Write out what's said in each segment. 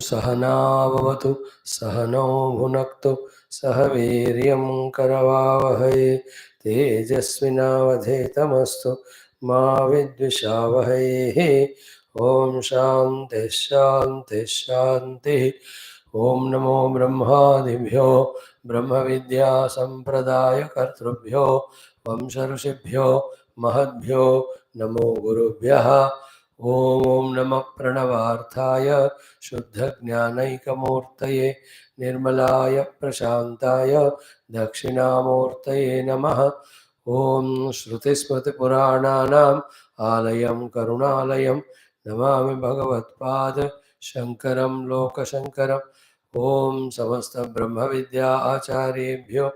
सहनाववतु सहनौ भुनक्तु सह वीर्यं करवावहै तेजस्विनावधेतमस्तु मा विद्विषावहै। ओम शांति शांति शांति। ओम नमो ब्रह्मादिभ्यो ब्रह्म विद्या संप्रदाय कर्तृभ्यो वंश ऋषिभ्यो महद्भ्यो नमो गुरुभ्यः। ओम नमः प्रणवार्थाय शुद्ध ज्ञानैकमूर्तये निर्मलाय प्रशांताय दक्षिणामूर्तये नमः। ओम श्रुतिस्मृतिपुराणानाम् आलयं करुणालयं नमामि भगवत्पाद शंकरं लोकशंकरम्। ओम समस्त ब्रह्म विद्या आचार्येभ्यो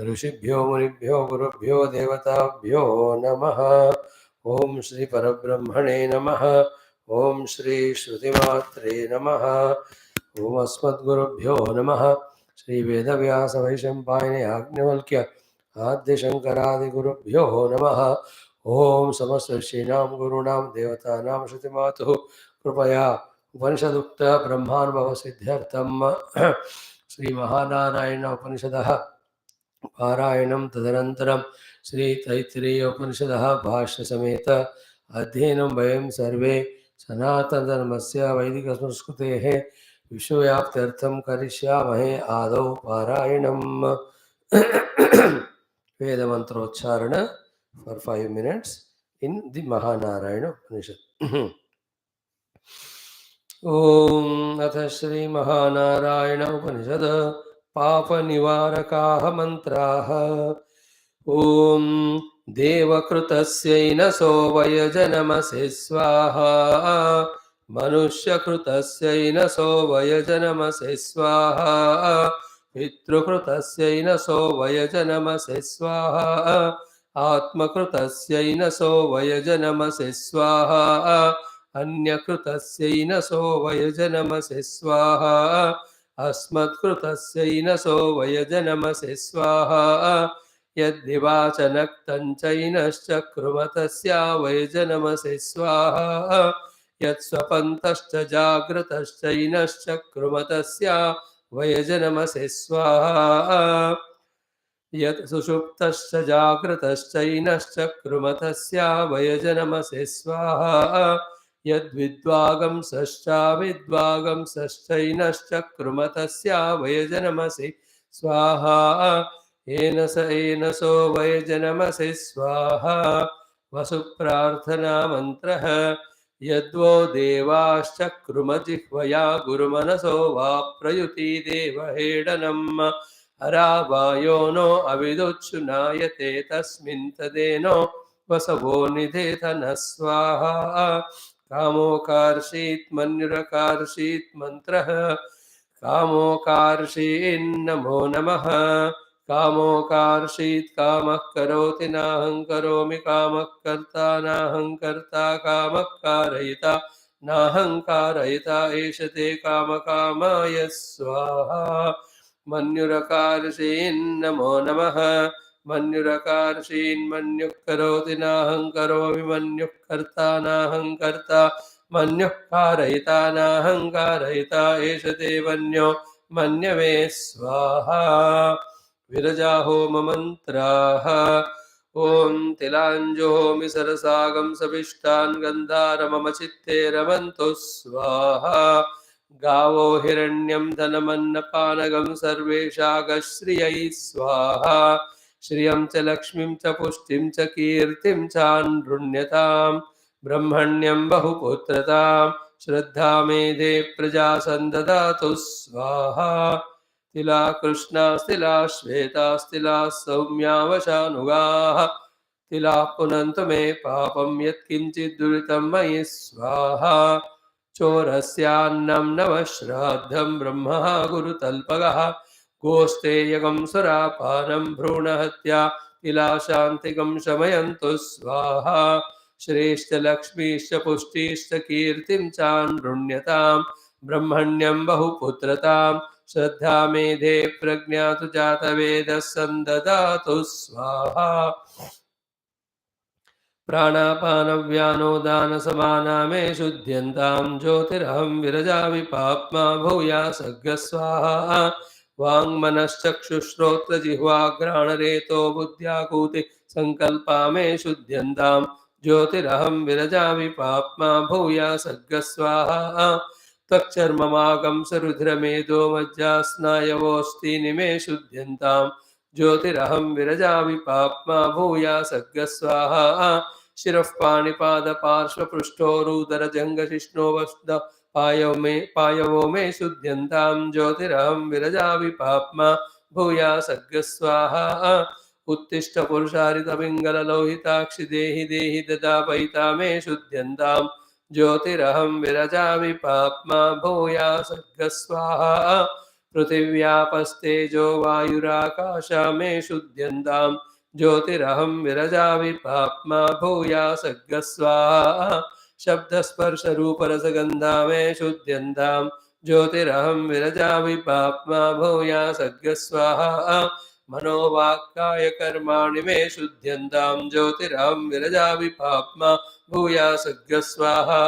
ऋषिभ्यो मुनिभ्यो गुरुभ्यो देवताभ्यो नमः। ओम श्री परब्रह्मणे नमः। ओम श्री श्रुतिमात्रे नमः। ओम अस्मद्गुरुभ्यो नमः। श्री वेदव्यास वैशंपायने याज्ञवल्क्य आद्य शंकरादिगुरुभ्यो नमः। ओम समस्त ऋषीणां गुरूणां देवतानां श्रुतिमातुः कृपया उपनिषदुक्त ब्रह्मानुभव सिद्ध्यर्थं श्री महानारायण उपनिषदः पारायणं तदनन्तरं श्री तैत्तिरीय उपनिषदः भाष्य समेत अध्ययनं वयं सर्वे सनातनधर्मस्य वैदिकसंस्कृतेः विश्वव्याप्त्यर्थं करिष्यामहे। आदौ पारायणं वेदमन्त्रोच्चारण for 5 minutes in the Mahanarayana Upanishad. ओम अथ श्री महानारायण उपनिषद पाप निवारकाः मंत्राः। ओम देवकृतस्यैनसो वयजनमसि स्वाहा मनुष्यकृतस्यैनसो वयजनमसि स्वाहा पितृकृतस्यैनसो वयजनमसि स्वाहा आत्मकृतस्यैनसो वयजनमसि स्वाहा अन्यकृतस्यैनसो वयजनमसि स्वाहा अस्मत्कृतस्यैनसो वयजनमसि स्वाहा यद्दिवाचनक्तञ्चैनश्चक्रुमतस्या वयजनमसि स्वाहा यत्स्वपन्तश्च जाग्रतश्चैनश्चक्रुमतस्या वयजनमसि स्वाहा यत् सुषुप्तश्च जाग्रतश्चैनश्चक्रुमतस्या वयजनमसि स्वाहा यद्विद्वागंसश्चाविद्वागंसश्चैनश्चक्रुमतस्या वयजनमसि स्वाहा एनसो वयजनमसि स्वाहा। वसुप्रार्थना मंत्रः यद्वो देवाश्चक्रुमजिह्वया गुरुमनसो वा प्रयुति देवहेडनम् अरावायो नो अविदुच्छुनायते तस्मिन् तदेनो वसवो निधेत न स्वाहा। कामोकार्षीत् मन्युरकार्षीत् मंत्रः कामोकार्षीन्नमो नमः। कामोकार्षीत् कामः करोति नाहं करोमि कामः कर्ता नाहं कर्ता कामः कारयिता नाहं कारयिता एष ते कामकामाय स्वाहा। मन्युरकार्षीन्नमो नमः। मन्युरकार्षीन्मन्युः करोति नाहं करोमि मन्युः कर्ता नाहं कर्ता मन्युः कारयिता नाहं कारयिता एष ते मन्यो मन्यवे स्वाहा। विरजाहोम मंत्राः ओम तिलांजोहोमि सरसागं सविष्टान् गन्धार मम चित्ते रमन्तु स्वाहा। गावो हिरण्यं धनमन्नपानगं सर्वेशागश्रियै स्वाहा। श्रियं च लक्ष्मीं च पुष्टिं च कीर्तिं चानृण्यतां ब्रह्मण्यं बहुपुत्रतां श्रद्धा मेधे प्रजा सन्ददातु स्वाहा। तिला कृष्णास्तिला श्वेतास्तिला सौम्या वशानुगाः तिला पुनन्तु मे पापं यत्किञ्चित् दुरितं मयि स्वाहा। चोरस्यान्नं नवः श्राद्धं ब्रह्मः गुरुतल्पगः गोस्तेयकं सुरापानं भ्रूणहत्या तिला शान्तिकं शमयन्तु स्वाहा। श्रेष्ठलक्ष्मीश्च पुष्टिश्च कीर्तिं चानृण्यतां ब्रह्मण्यं बहुपुत्रतां श्रद्धा मेधे प्रज्ञा तु जातवेदः सन्ददातु स्वाहा। प्राणापानव्यानोदानसमाना मे शुद्ध्यन्तां ज्योतिरहं विरजामि पाप्मा भूयासर्गस्वाहा वाङ्मनश्चक्षुश्रोत्रजिह्वाघ्राणरेतो बुद्ध्याकूति सङ्कल्पा मे शुद्ध्यन्तां ज्योतिरहं विरजामि पाप्मा भूयासर्गस्वाहा त्वक्चर्ममागं सरुधिरमेधो मज्जास्नायवोऽस्तीनि मे शुद्ध्यन्तां ज्योतिरहं विरजामि पाप्मा भूयासर्गस्वाहा शिरः पाणिपादपार्श्वपृष्ठोरुदरजङ्घशिष्णो वस्त पायवो मे शुद्ध्यन्तां ज्योतिरहं विरजामि पाप्मा भूयासर्गस्वाहा उत्तिष्ठ पुरुषारितपिङ्गललोहिताक्षि देहि देहि ददापयिता मे शुद्ध्यन्तां ज्योतिरहं विरजामि पाप्मा भूयासर्गस्वाहा पृथिव्यापस्तेजो वायुराकाशा मे शुद्ध्यन्तां ज्योतिरहं विरजामि पाप्मा भूयासर्गस्वाहा शब्दस्पर्शरूपरसगन्धा मे शुद्ध्यन्तां ज्योतिरहं विरजामि पाप्मा भूयासर्गस्वाहा मनोवाक्काय कर्माणि मे शुद्ध्यन्तां ज्योतिरहं विरजामि पाप्मा भूयासर्गस्वाहा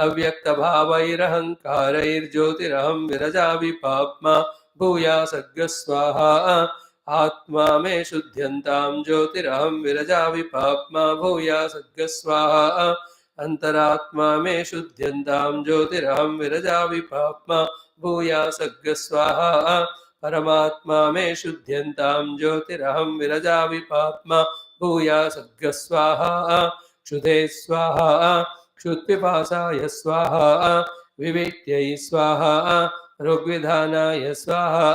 अव्यक्तभावैरहङ्कारैर्ज्योतिरहं विरजामि पाप्मा भूयासर्गस्वाहा आत्मा मे शुद्ध्यन्तां ज्योतिरहं विरजामि पाप्मा भूयासर्गस्वाहा अंतरात्मा मे शुद्ध्यन्तां ज्योतिरहं विरजामि पाप्मा भूयासर्गस्वाहा परमात्मा मे शुद्ध्यन्तां ज्योतिरहं विरजामि पाप्मा भूयासर्गस्वाहा क्षुधे स्वाहा क्षुत्पिपासाय स्वाहा विवेक्यै स्वाहा ऋग्विधानाय स्वाहा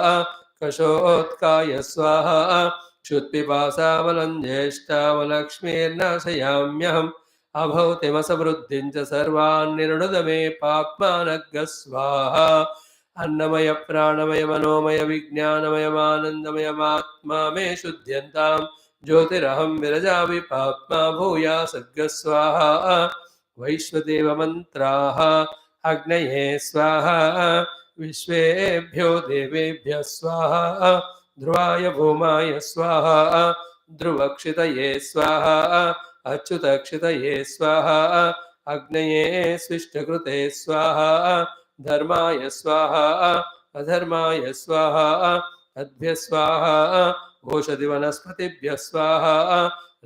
कषोत्काय स्वाहा क्षुत्पिपासावलं ज्येष्ठावलक्ष्मीर्नाशयाम्यहम् अभौतिमसमृद्धिं च सर्वान् निर्णुद मे पाप्मानग्गः स्वाहा अन्नमय प्राणमय मनोमय विज्ञानमयमानन्दमयमात्मा मे शुद्ध्यन्तां ज्योतिरहं विरजामि पाप्मा भूयासर्गः स्वाहा वैश्वदेवमन्त्राः अग्नये स्वाहा विश्वेभ्यो देवेभ्यः स्वाहा ध्रुवाय भूमाय स्वाहा ध्रुवक्षितये स्वाहा अच्युतक्षितये स्वाहा अग्नये स्विष्टकृते स्वाहा धर्माय स्वाहा अधर्माय स्वाहा अद्भ्य स्वाहा ओषधिवनस्पतिभ्यः स्वाहा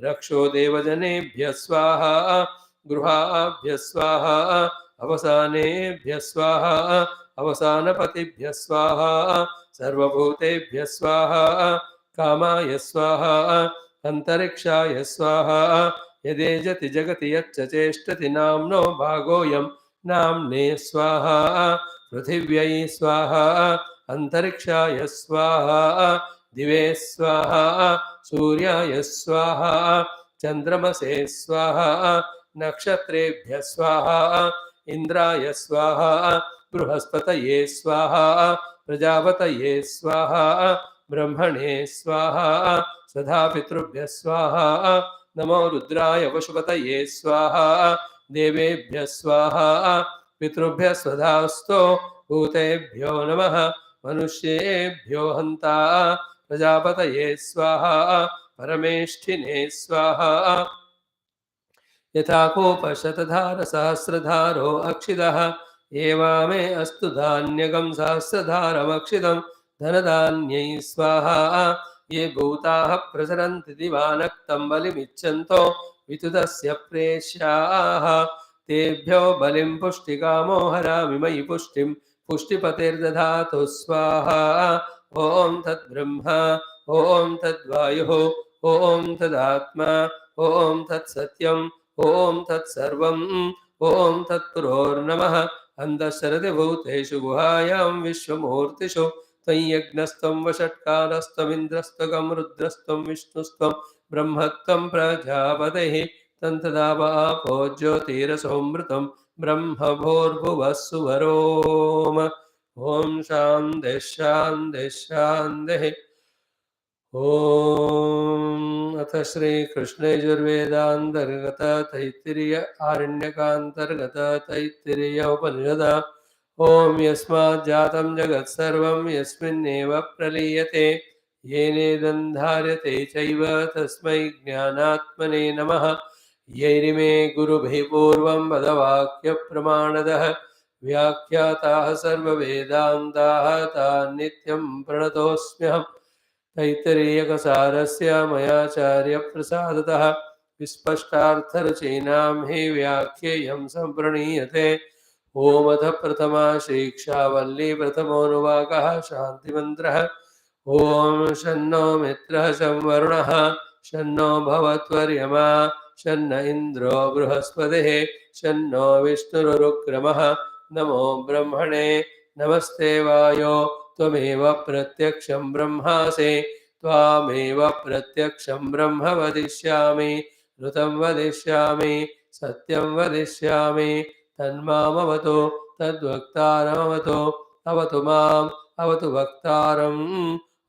रक्षो देवजनेभ्यः स्वाहा गृहाभ्यः स्वाहा अवसानेभ्यः स्वाहा अवसानपतिभ्यः स्वाहा सर्वभूतेभ्यः स्वाहा कामाय स्वाहा अंतरिक्षाय स्वाहा यदेजति जगति यच्च चेष्टति नाम्नो भागोऽयं नाम्ने स्वाहा पृथिव्यै स्वाहा अंतरिक्षाय स्वाहा दिवे स्वाहा सूर्याय स्वाहा चंद्रमसे स्वाहा नक्षत्रेभ्यः स्वाहा इंद्राय स्वाहा बृहस्पतये स्वाहा प्रजापतये स्वाहा ब्रह्मणे स्वाहा सदा पितृभ्यः स्वाहा नमो रुद्राय पशुपतये स्वाहा देवेभ्यः स्वाहा पितृभ्यः स्वधास्तो भूतेभ्यो नमः मनुष्येभ्यो हन्ता प्रजापतये स्वाहा परमेष्ठिने स्वाहा यथा कोपशतधारसहस्रधारो अक्षितः एवामे अस्तु धान्यगं सहस्रधारमक्षितं धनधान्यै स्वाहा ये भूताः प्रसरन्ति दिवानक्तं बलिमिच्छन्तो वितुतस्य प्रेष्याः तेभ्यो बलिं पुष्टिकामो हरामि मयि पुष्टिं पुष्टिपतिर्दधातु स्वाहा ॐ तद्ब्रह्मा ॐ तद्वायुः ॐ तदात्मा ॐ तत्सत्यम् ॐ तत्सर्वम् ॐ तत्पुरोर्नमः अन्धश्चरति भूतेषु गुहायां विश्वमूर्तिषु त्वय्यज्ञस्त्वं वषट्कारस्त्वमिन्द्रस्त्वगं रुद्रस्त्वं विष्णुस्त्वं ब्रह्मत्वं प्रजापतिः तन्तदावापो ज्योतिरसोऽमृतं ब्रह्मभूर्भुवः सुवरोम ॐ शान्तिः शान्तिः शान्तिः ॐ अथ श्रीकृष्णयजुर्वेदान्तर्गत तैत्तिरीय आरण्यकान्तर्गत तैत्तिरीय उपनिषद ॐ यस्माज्जातं जगत्सर्वं यस्मिन्नेव प्रलीयते येनेदं धार्यते चैव तस्मै ज्ञानात्मने नमः यैरिमे गुरुभिः पूर्वं पदवाक्यप्रमाणदः व्याख्याताः सर्ववेदान्ताः तान् नित्यं प्रणतोऽस्म्यहम्। तैत्तिरीयकसारस्य मयाचार्यप्रसादतः विस्पष्टार्थरचयिनां हि व्याख्येयं सम्प्रणीयते। ओमथ प्रथमा शिक्षा वल्ली प्रथमोऽनुवाकः शान्तिमन्त्रः। ॐ शन्नो मित्रः शं वरुणः शन्नो भवत्वर्यमा शन्न इन्द्रो बृहस्पतिः शन्नो विष्णुरुक्रमः। नमो ब्रह्मणे नमस्ते वायो त्वमेव प्रत्यक्षं ब्रह्मासि त्वामेव प्रत्यक्षं ब्रह्म वदिष्यामि ऋतं वदिष्यामि सत्यं वदिष्यामि तन्मामवतु तद्वक्तारमवतु अवतु माम् अवतु वक्तारम्।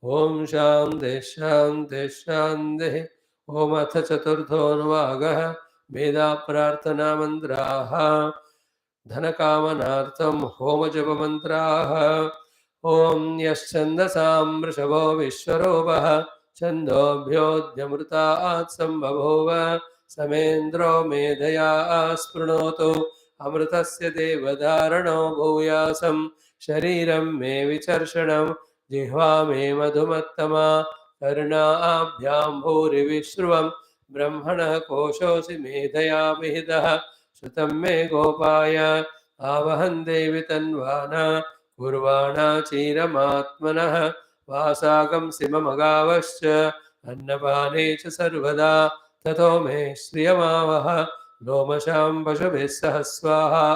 ॐ शान्ति शान्ति शान्तिः। ॐ अथ चतुर्थोऽनुवागः वेदाप्रार्थनामन्त्राः धनकामनार्थं होमजपमन्त्राः। ॐ यश्छन्दसां वृषभो विश्वरूपः छन्दोभ्योऽध्यमृतात् सम्बभूव समेन्द्रो मेधया स्पृणोतु अमृतस्य देवधारणो भूयासं शरीरं मे विचर्षणं जिह्वा मे मधुमत्तमा कर्णाभ्यां भूरिविश्रुवं ब्रह्मणः कोशोऽसि मेधया विहितः श्रुतं मे गोपाय आवहं देवि तन्वाना कुर्वाणा चीरमात्मनः वासागं सिममगावश्च अन्नपाने च सर्वदा ततो मे श्रियमावह लोमशां पशुभिः सह स्वाहा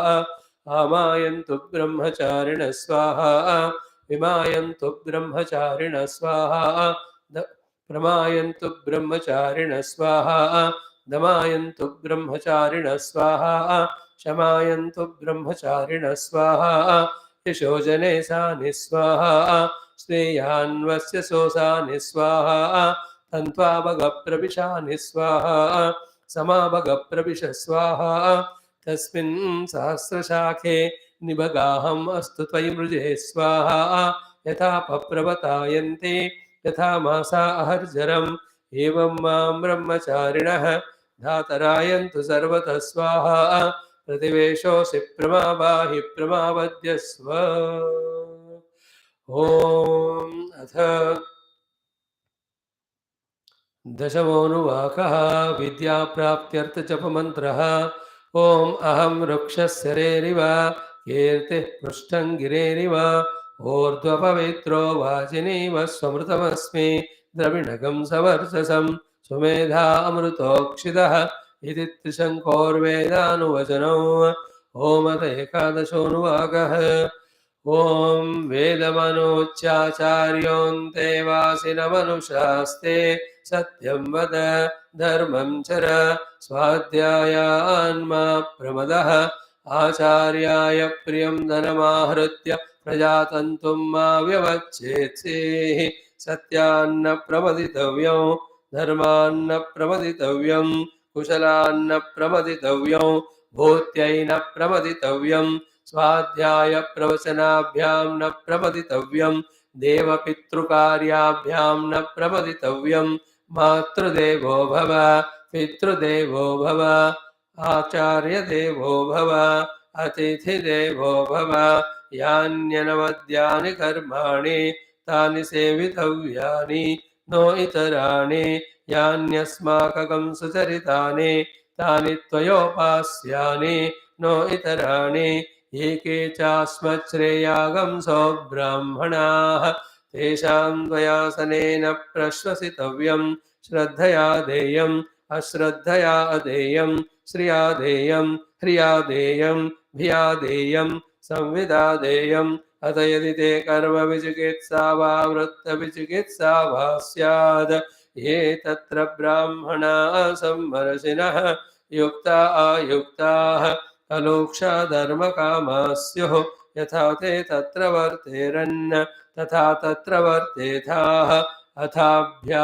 आमायन्तु ब्रह्मचारिणः स्वाहा विमायन्तु ब्रह्मचारिणः स्वाहा प्रमायन्तु ब्रह्मचारिणः स्वाहा दमायन्तु ब्रह्मचारिणः स्वाहा शमायन्तु ब्रह्मचारिणः स्वाहा यशोजने सानि स्वाहा श्रेयान्वस्य सोसानि स्वाहा तन्त्वाभगप्रविशानि स्वाहा समाभगप्रविश स्वाहा तस्मिन् सहस्रशाखे निभगाहम् अस्तु त्वयि मृजे स्वाहा यथा पप्रवतायन्ते यथा मासा अहर्जरम् एवं मां ब्रह्मचारिणः धातरायन्तु सर्वतः स्वाहा प्रतिवेशोऽसि प्रमावाहि प्रमावद्यस्व। ॐ अथ दशमोऽनुवाकः विद्याप्राप्त्यर्थजपमन्त्रः। ॐ अहं वृक्षस्य रेरिव कीर्तिः पृष्ठं गिरेरिव ऊर्ध्वपवित्रो वाजिनीव स्वमृतमस्मि द्रविणगं सवर्चसं सुमेधा अमृतोक्षितः इति त्रिशङ्कोर्वेदानुवचनौ। ओमत एकादशोऽनुवाकः। ॐ वेदमनोच्चाचार्योऽन्ते वासिनमनुशास्ते सत्यं वद धर्मं चर स्वाध्यायान्मा प्रमदः आचार्याय प्रियं धनमाहृत्य प्रजातन्तुं मा व्यवच्छेत्सेः सत्यान्न प्रमदितव्यं धर्मान्न प्रमदितव्यं कुशलान्न प्रमदितव्यं भूत्यैन प्रमदितव्यं स्वाध्याय प्रवचनाभ्यां न प्रमदितव्यं देवपितृकार्याभ्यां न प्रमदितव्यं मातृदेवो भव पितृदेवो भव आचार्यदेवो भव अतिथिदेवो भव यान्यनवद्यानि कर्माणि तानि सेवितव्यानि नो इतराणि यान्यस्माकं सुचरितानि तानि त्वयोपास्यानि नो इतराणि एके चास्मच्छ्रेयागंसो ब्राह्मणाः तेषां त्वयासनेन प्रश्वसितव्यं श्रद्धया देयम् अश्रद्धया अदेयं श्रिया देयं ह्रिया देयं भिया देयं संविदा देयम् अत यदि ते कर्मविचिकित्सा वा वृत्तविचिकित्सा वा स्यात् ये तत्र ब्राह्मणाः सम्मर्शिनः युक्ता आयुक्ताः अलोक्षा धर्मकामाः स्युः यथा ते तत्र वर्तेरन् तथा तत्र वर्तेथाः अथाभ्याख्यातेषु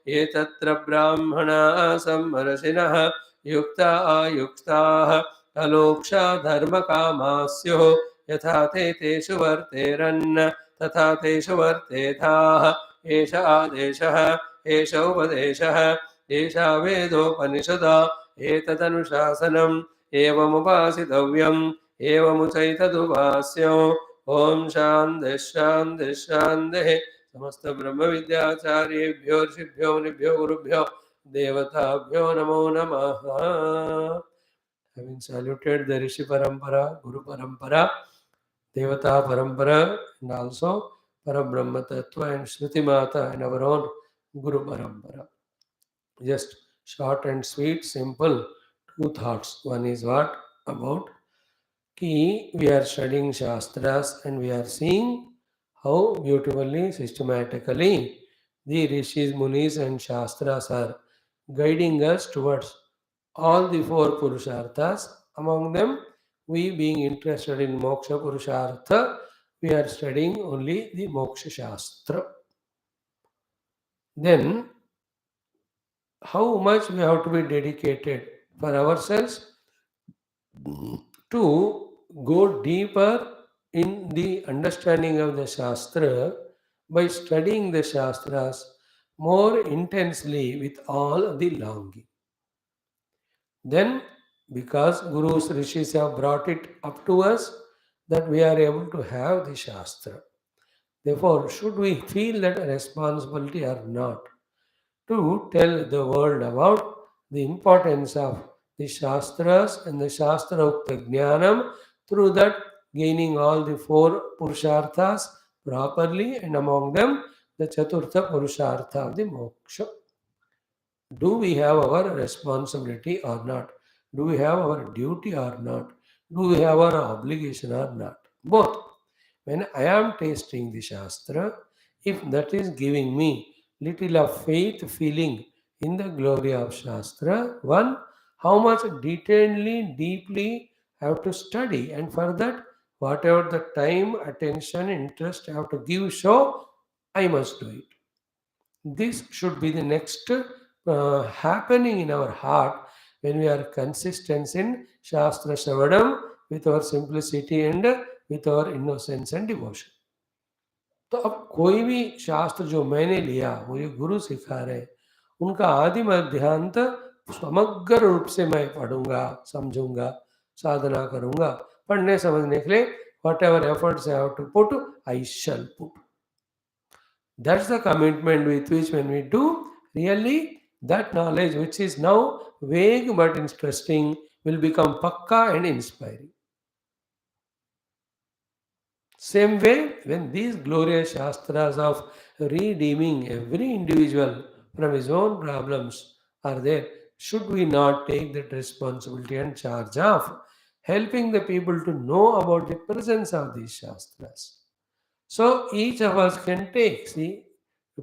ये तत्र ब्राह्मणाः सम्मर्शिनः युक्ता आयुक्ताः अलोक्षा धर्मकामाः स्युः यथा ते तेषु वर्तेरन् तथा तेषु वर्तेथाः एष आदेशः एष उपदेशः एषा वेदोपनिषदा एतदनुशासनम् एवमुपासितव्यम् एवमुचैतदुपास्यो ॐ शान्तिः शान्तिः शान्तिः समस्त ब्रह्म विद्याचार्येभ्यो ऋषिभ्यो मुनिभ्यो गुरुभ्यो देवताभ्यो नमो नमः. Having saluted the Rishi Parampara, Guru Parampara, Devata Parampara, and also Parabrahma Tattva and Shruti Mata and our own Guru Parampara. Just short and sweet, simple, two thoughts. One is what? About we are studying Shastras and we are seeing how beautifully, systematically the Rishis, Munis and Shastras are guiding us towards all the four Purusharthas. Among them, we being interested in Moksha Purushartha, we are studying only the Moksha Shastra. Then, how much we have to be dedicated for ourselves to go deeper in the understanding of the Shastra by studying the Shastras more intensely with all the longing. Then, because Gurus, Rishis have brought it up to us, that we are able to have the Shastra. Therefore, should we feel that responsibility or not, to tell the world about the importance of the Shastras and the Shastra Ukta Jnanam, through that gaining all the four Purusharthas properly, and among them the Chaturtha Purushartha of the Moksha. Do we have our responsibility or not? Do we have our duty or not? Do we have our obligation or not? Both. When I am tasting the Shastra, if that is giving me little of faith feeling in the glory of Shastra, one, how much detailedly, deeply I have to study, and for that, whatever the time, attention, interest I have to give, show, I must do it. This should be the next happening in our heart when we are consistent in Shastra Shravadam with our simplicity and with our innocence and devotion. तो अब कोई भी शास्त्र जो मैंने लिया, मुझे गुरु सिखा रहे, उनका आदि मध्यांत समग्र रूप से मैं पढ़ूंगा, समझूंगा, साधना करूंगा. पढ़ने समझने के लिए whatever efforts I have to put, I shall put. That's the commitment with which when we do, really that knowledge which is now vague but interesting will become pakka and inspiring. Same way, when these glorious Shastras of redeeming every individual from his own problems are there, should we not take that responsibility and charge of helping the people to know about the presence of these Shastras? So each of us can take, see,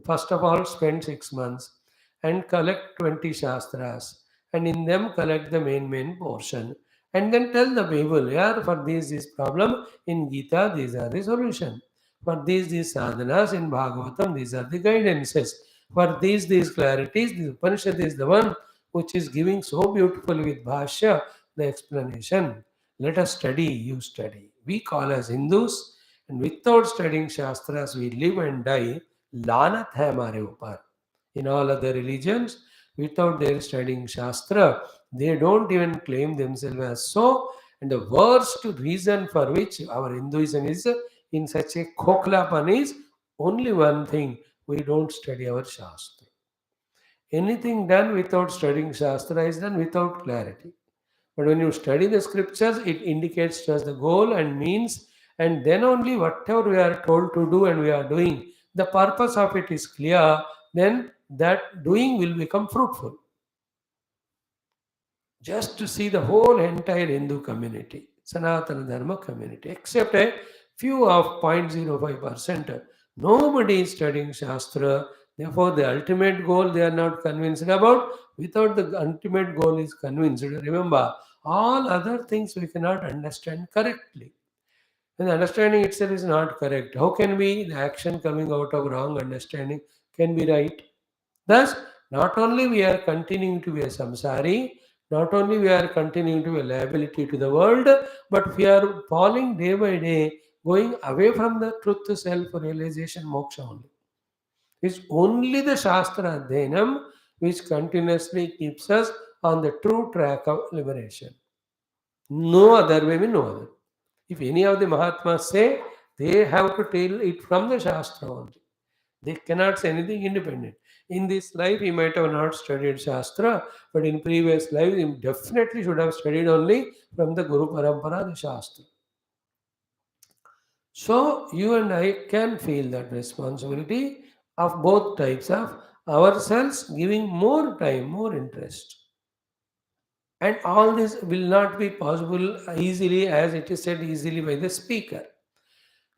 first of all, spend 6 months and collect 20 Shastras, and in them collect the main portion. And then tell the people, yeah, for this problem in Gita, these are the solution. For these sadhanas in Bhagavatam, these are the guidances. For these clarities, the Upanishad is the one which is giving so beautifully with Bhashya the explanation. Let us study, you study. We call as Hindus, and without studying Shastras, we live and die. Lanat hai hamare upar. In all other religions, without their studying Shastra, they don't even claim themselves as so. And the worst reason for which our Hinduism is in such a khoklapan is only one thing: we don't study our Shastra. Anything done without studying Shastra is done without clarity. But when you study the scriptures, it indicates to us the goal and means, and then only whatever we are told to do and we are doing, the purpose of it is clear, then that doing will become fruitful. Just to see the whole entire Hindu community, Sanatana Dharma community, except a few of 0.05%, nobody is studying Shastra. Therefore, the ultimate goal they are not convinced about. Without the ultimate goal is convinced. Remember, all other things we cannot understand correctly. When the understanding itself is not correct, how can we, the action coming out of wrong understanding can be right? Thus, not only we are continuing to be a samsari, not only we are continuing to be a liability to the world, but we are falling day by day, going away from the truth, self-realization, moksha only. It's only the Shastra Adhayanam which continuously keeps us on the true track of liberation. No other way, no other. If any of the Mahatmas say, they have to tell it from the Shastra only. They cannot say anything independent. In this life, he might have not studied Shastra, but in previous life, he definitely should have studied only from the Guru Parampara, the Shastra. So, you and I can feel that responsibility of both types of ourselves giving more time, more interest. And all this will not be possible easily, as it is said, easily by the speaker.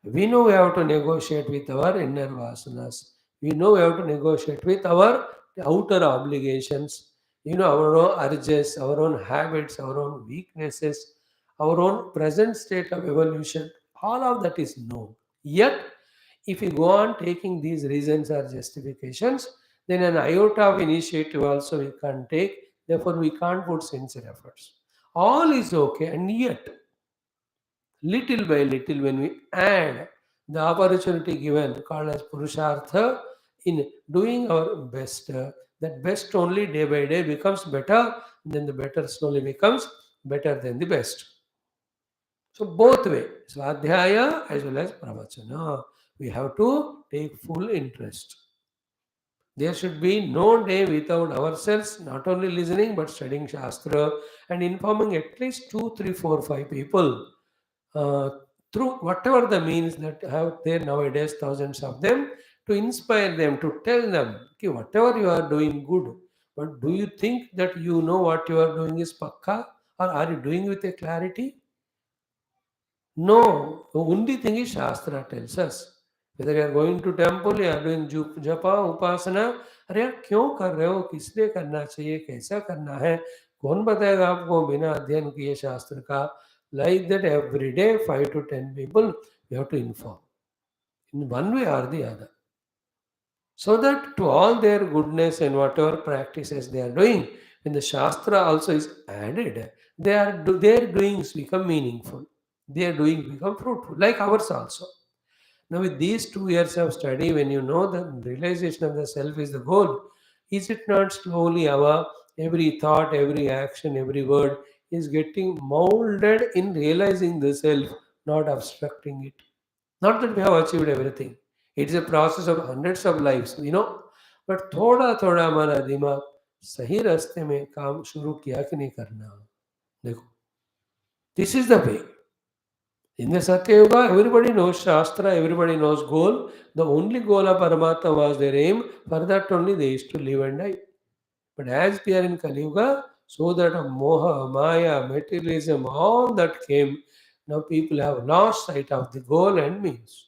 We know we have to negotiate with our inner vasanas. We know we have to negotiate with our outer obligations, our own urges, our own habits, our own weaknesses, our own present state of evolution. All of that is known. Yet, if we go on taking these reasons or justifications, then an iota of initiative also we can't take. Therefore, we can't put sincere efforts. All is okay, and yet little by little, when we add the opportunity given called as purushartha in doing our best, that best only day by day becomes better, then the better slowly becomes better than the best. So both way, swadhyaya as well as pravachana, we have to take full interest. There should be no day without ourselves not only listening but studying Shastra and informing at least 2, 3, 4, 5 people uh, through whatever the means that have there nowadays, thousands of them, to inspire them, to tell them, okay, whatever you are doing good, but do you think that you know what you are doing is pakka, or are you doing with a clarity? No, the only thing is Shastra tells us. Whether you are going to temple, you are doing japa, upasana, अरे यार क्यों कर रहे हो, किस लिए करना चाहिए, कैसा करना है, कौन बताएगा आपको बिना अध्ययन किए शास्त्र का? Like that, every day 5 to 10 people you have to inform in one way or the other, so that to all their goodness and whatever practices they are doing, when the Shastra also is added, their doings become meaningful, their doing become fruitful, like ours also. Now, with these 2 years of study, when you know the realization of the self is the goal, is it not slowly our every thought, every action, every word is getting molded in realizing the self, not obstructing it? Not that we have achieved everything. It's a process of hundreds of lives. But थोड़ा थोड़ा हमारा दिमाग सही रास्ते में काम शुरू किया कि नहीं करना. देखो, this is the way. In the Satya Yuga, everybody knows Shastra, everybody knows goal. The only goal of Paramatma was their aim. For that only they used to live and die. But as we are in Kali Yuga, so that of Moha, Maya, materialism, all that came, now people have lost sight of the goal and means.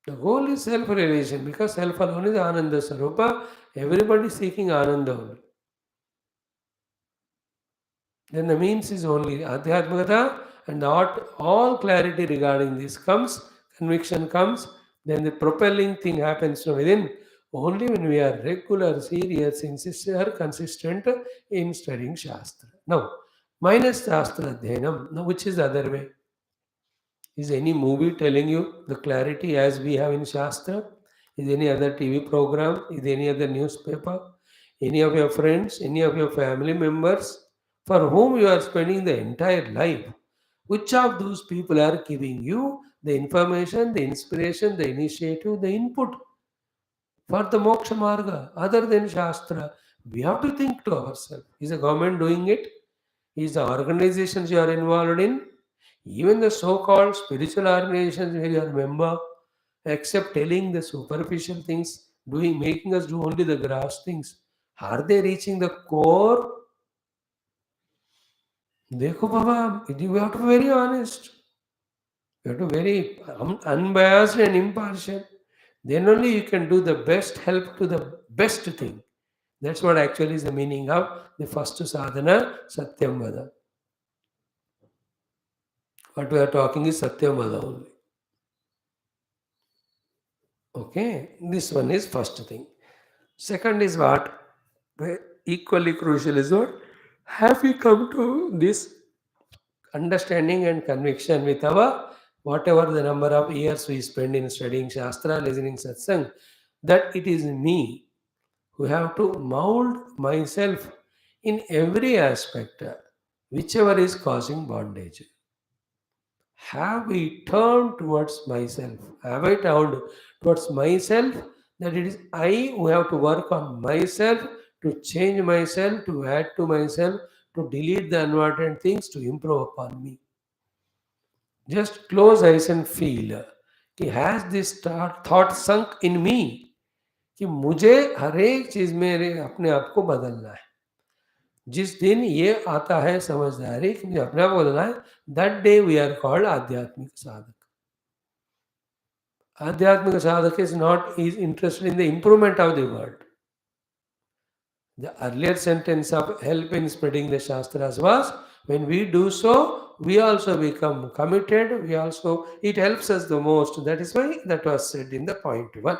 The goal is self-realization, because self alone is Ananda Sarupa. Everybody is seeking Ananda only. Then the means is only Adhyatmikata, and all clarity regarding this comes, conviction comes, then the propelling thing happens from within only when we are regular, serious, sincere, consistent in studying Shastra. Now, minus Shastra Adhyanam, now which is the other way? Is any movie telling you the clarity as we have in Shastra? Is any other TV program? Is any other newspaper? Any of your friends? Any of your family members for whom you are spending the entire life? Which of those people are giving you the information, the inspiration, the initiative, the input for the moksha marga other than Shastra? We have to think to ourselves. Is the government doing it? Is the organizations you are involved in? Even the so-called spiritual organizations where you are a member, except telling the superficial things, making us do only the gross things, are they reaching the core? Dekho Baba, you have to be very honest. You have to be very unbiased and impartial. Then only you can do the best help to the best thing. That's what actually is the meaning of the first sadhana, Satyam Vada. What we are talking is Satyam Vada only. Okay, this one is first thing. Second is what? Equally crucial is what? Have we come to this understanding and conviction with our whatever the number of years we spend in studying Shastra, listening satsang? that it is me who have to mold myself in every aspect, whichever is causing bondage. Have we turned towards myself? Have I turned towards myself that it is I who have to work on myself, to change myself, to add to myself, to delete the unwanted things, to improve upon me? Just close eyes and feel कि has this thought sunk in me कि मुझे हर एक चीज मेरे अपने आप को बदलना है. जिस दिन ये आता है समझदारी कि मुझे अपने आप को बदलना है, that day we are called आध्यात्मिक साधक. आध्यात्मिक साधक is not is interested in the improvement of the world. The earlier sentence of help in spreading the Shastras was, when we do so, we also become committed, we also, it helps us the most. That is why that was said in the point 1.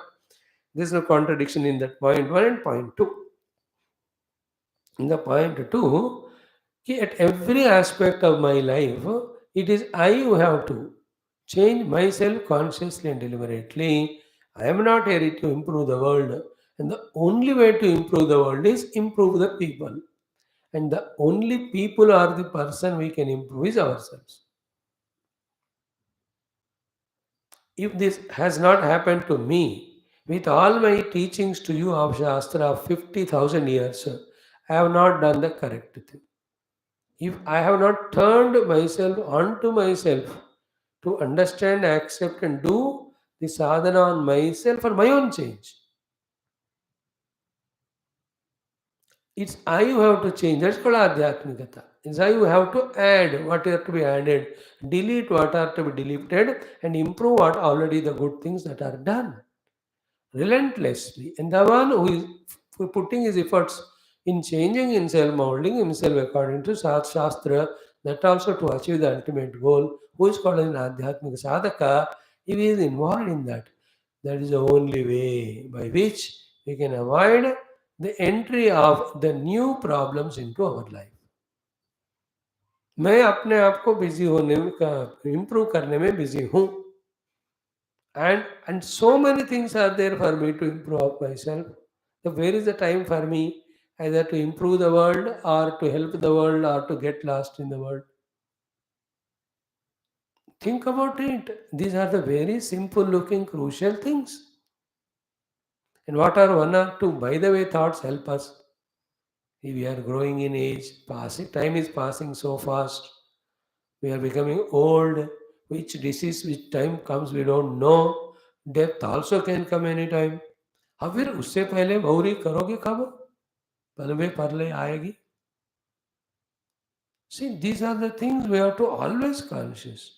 There is no contradiction in that point 1 and point 2. In the point 2, at every aspect of my life, it is I who have to change myself consciously and deliberately. I am not here to improve the world. And the only way to improve the world is improve the people. And the only people are the person we can improve is ourselves. If this has not happened to me, with all my teachings to you of Shastra of 50,000 years, I have not done the correct thing. If I have not turned myself onto myself to understand, accept, and do the sadhana on myself for my own change, it's I who have to change. That's called Adhyatmikata. It's I who have to add what are to be added, delete what are to be deleted, and improve what already the good things that are done relentlessly. And the one who is putting his efforts in changing himself, molding himself according to Shastra, that also to achieve the ultimate goal, who is called an Adhyatmika Sadhaka, if he is involved in that, that is the only way by which we can avoid the entry of the new problems into our life. मैं अपने आप को busy होने में improve करने में busy हूँ. And so many things are there for me to improve myself. So where is the time for me either to improve the world or to help the world or to get lost in the world? Think about it. These are the very simple looking crucial things. And what are one or two, by the way, thoughts help us. We are growing in age, time is passing so fast. We are becoming old. Which disease, which time comes, we don't know. Death also can come anytime. अब फिर उससे पहले बहुरी करोगे कब? पल में परले आएगी. See, these are the things we have to always conscious.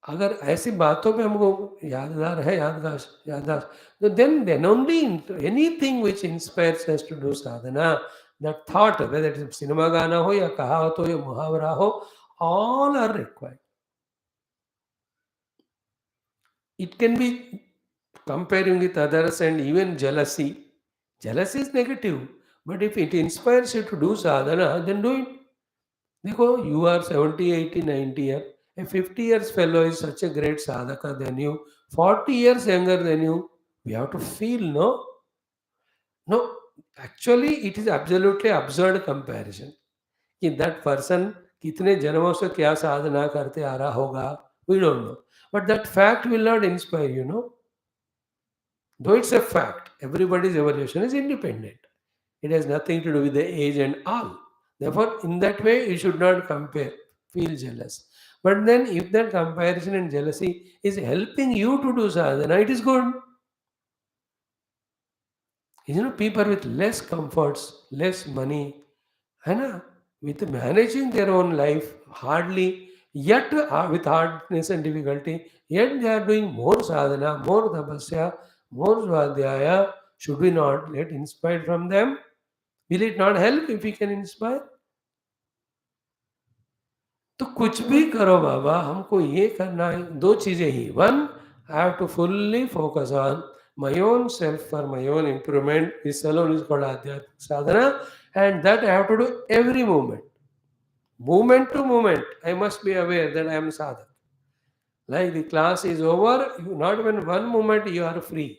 अगर ऐसी बातों पे हमको यादगार है याददाश्त तो then only anything which inspires us to do sadhana, that thought, whether it is cinema गाना हो या कहावत हो या मुहावरा हो, all are required. It can be comparing with others and even jealousy. Jealousy is negative, but if it inspires you to do sadhana, then do it. देखो, you are 70, 80, 90 years. A 50 years fellow is such a great sadhaka than you. 40 years younger than you. We have to feel, no? No, actually it is absolutely absurd comparison. कि that person कितने जन्मों से क्या साधना करते आ रहा होगा, we don't know. But that fact will not inspire you, no? Though it's a fact, everybody's evolution is independent. It has nothing to do with the age and all. Therefore, in that way, you should not compare, feel jealous. But then, if that comparison and jealousy is helping you to do sadhana, it is good. People with less comforts, less money, with managing their own life hardly, yet with hardness and difficulty, yet they are doing more sadhana, more tapasya, more svadhyaya. Should we not get inspired from them? Will it not help if we can inspire? तो कुछ भी करो बाबा, हमको ये करना है. दो चीजें ही. One, I have to fully focus on my own self for my own improvement. This alone is called Adhyatmik Sadhana, and that I have to do every moment. Moment to moment, I must be aware that I am sadhak. Like the class is over, not even one moment you are free.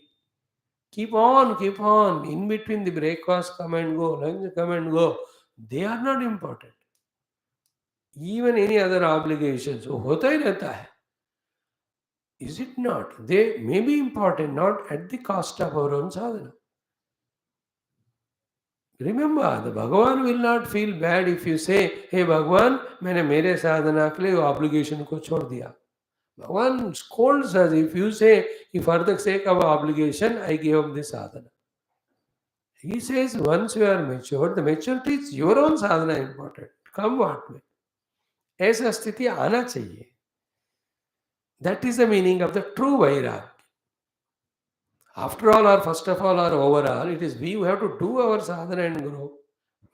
Keep on, keep on. In between the breakfast, come and go, lunch, come and go. They are not important. Even any other obligations, वो होता ही रहता है. Is it not? They may be important, not at the cost of our own sadhana. Remember, the Bhagavan will not feel bad if you say, hey Bhagavan, मैंने मेरे साधना के लिए वो obligation को छोड़ दिया. Bhagavan scolds us if you say, for the sake of obligation, I gave up this sadhana. He says, once you are mature, the maturity is your own sadhana important. Come what may. ऐसा स्थिति आना चाहिए. That is the meaning of the true vairagya. After all, or first of all, or overall, it is we who have to do our sadhana and grow.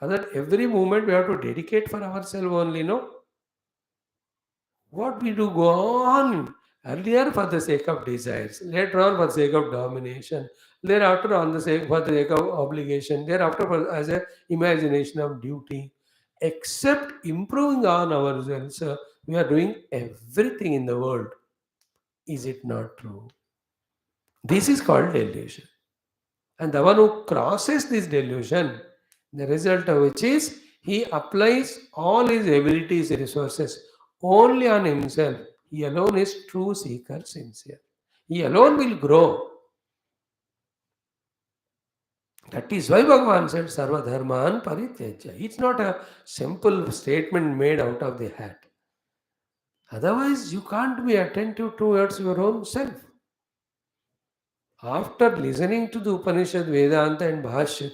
Other every moment we have to dedicate for ourselves only, no? What we do go on earlier for the sake of desires, later on for the sake of domination, thereafter on the sake for the sake of obligation, thereafter for, as a imagination of duty. Except improving on ourselves, we are doing everything in the world. Is it not true? This is called delusion. And the one who crosses this delusion, the result of which is he applies all his abilities, resources only on himself. He alone is true seeker, sincere. He alone will grow. That is why Bhagavan said, Sarva Dharman Parityajya. It's not a simple statement made out of the hat. Otherwise, you can't be attentive towards your own self. After listening to the Upanishad, Vedanta and Bhashya,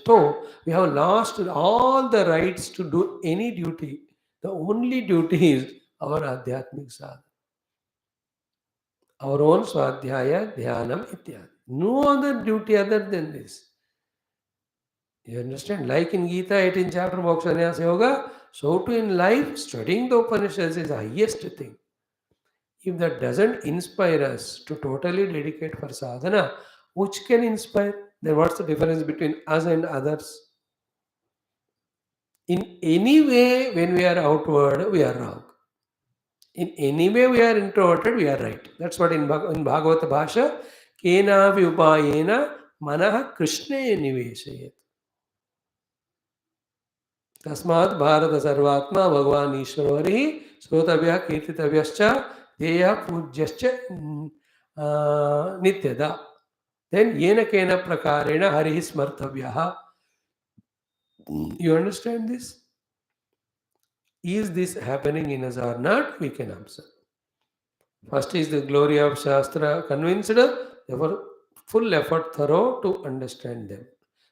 we have lost all the rights to do any duty. The only duty is our Adhyatmik sadhana. Our own Swadhyaya, Dhyanam, Ityadi. No other duty other than this. You understand? Like in Gita 18 chapter Moksha Sannyasa Yoga, so too in life, studying the Upanishads is the highest thing. If that doesn't inspire us to totally dedicate for sadhana, which can inspire? Then what's the difference between us and others? In any way, when we are outward, we are wrong. In any way we are introverted, we are right. That's what in Bhagavata Bhasha, Kena Vyupayena Manaha Krishne Niveshayet. Tasmat Bharata Sarvatma Bhagavan Ishwaravarihi Srotavya Kirtitavyascha Deya Pujyascha Nityada. Then Yena Kena Prakarena Harihi Smartavyaha. You understand this? Is this happening in us or not? We can observe. First is the glory of Shastra convinced, therefore full effort thorough to understand them.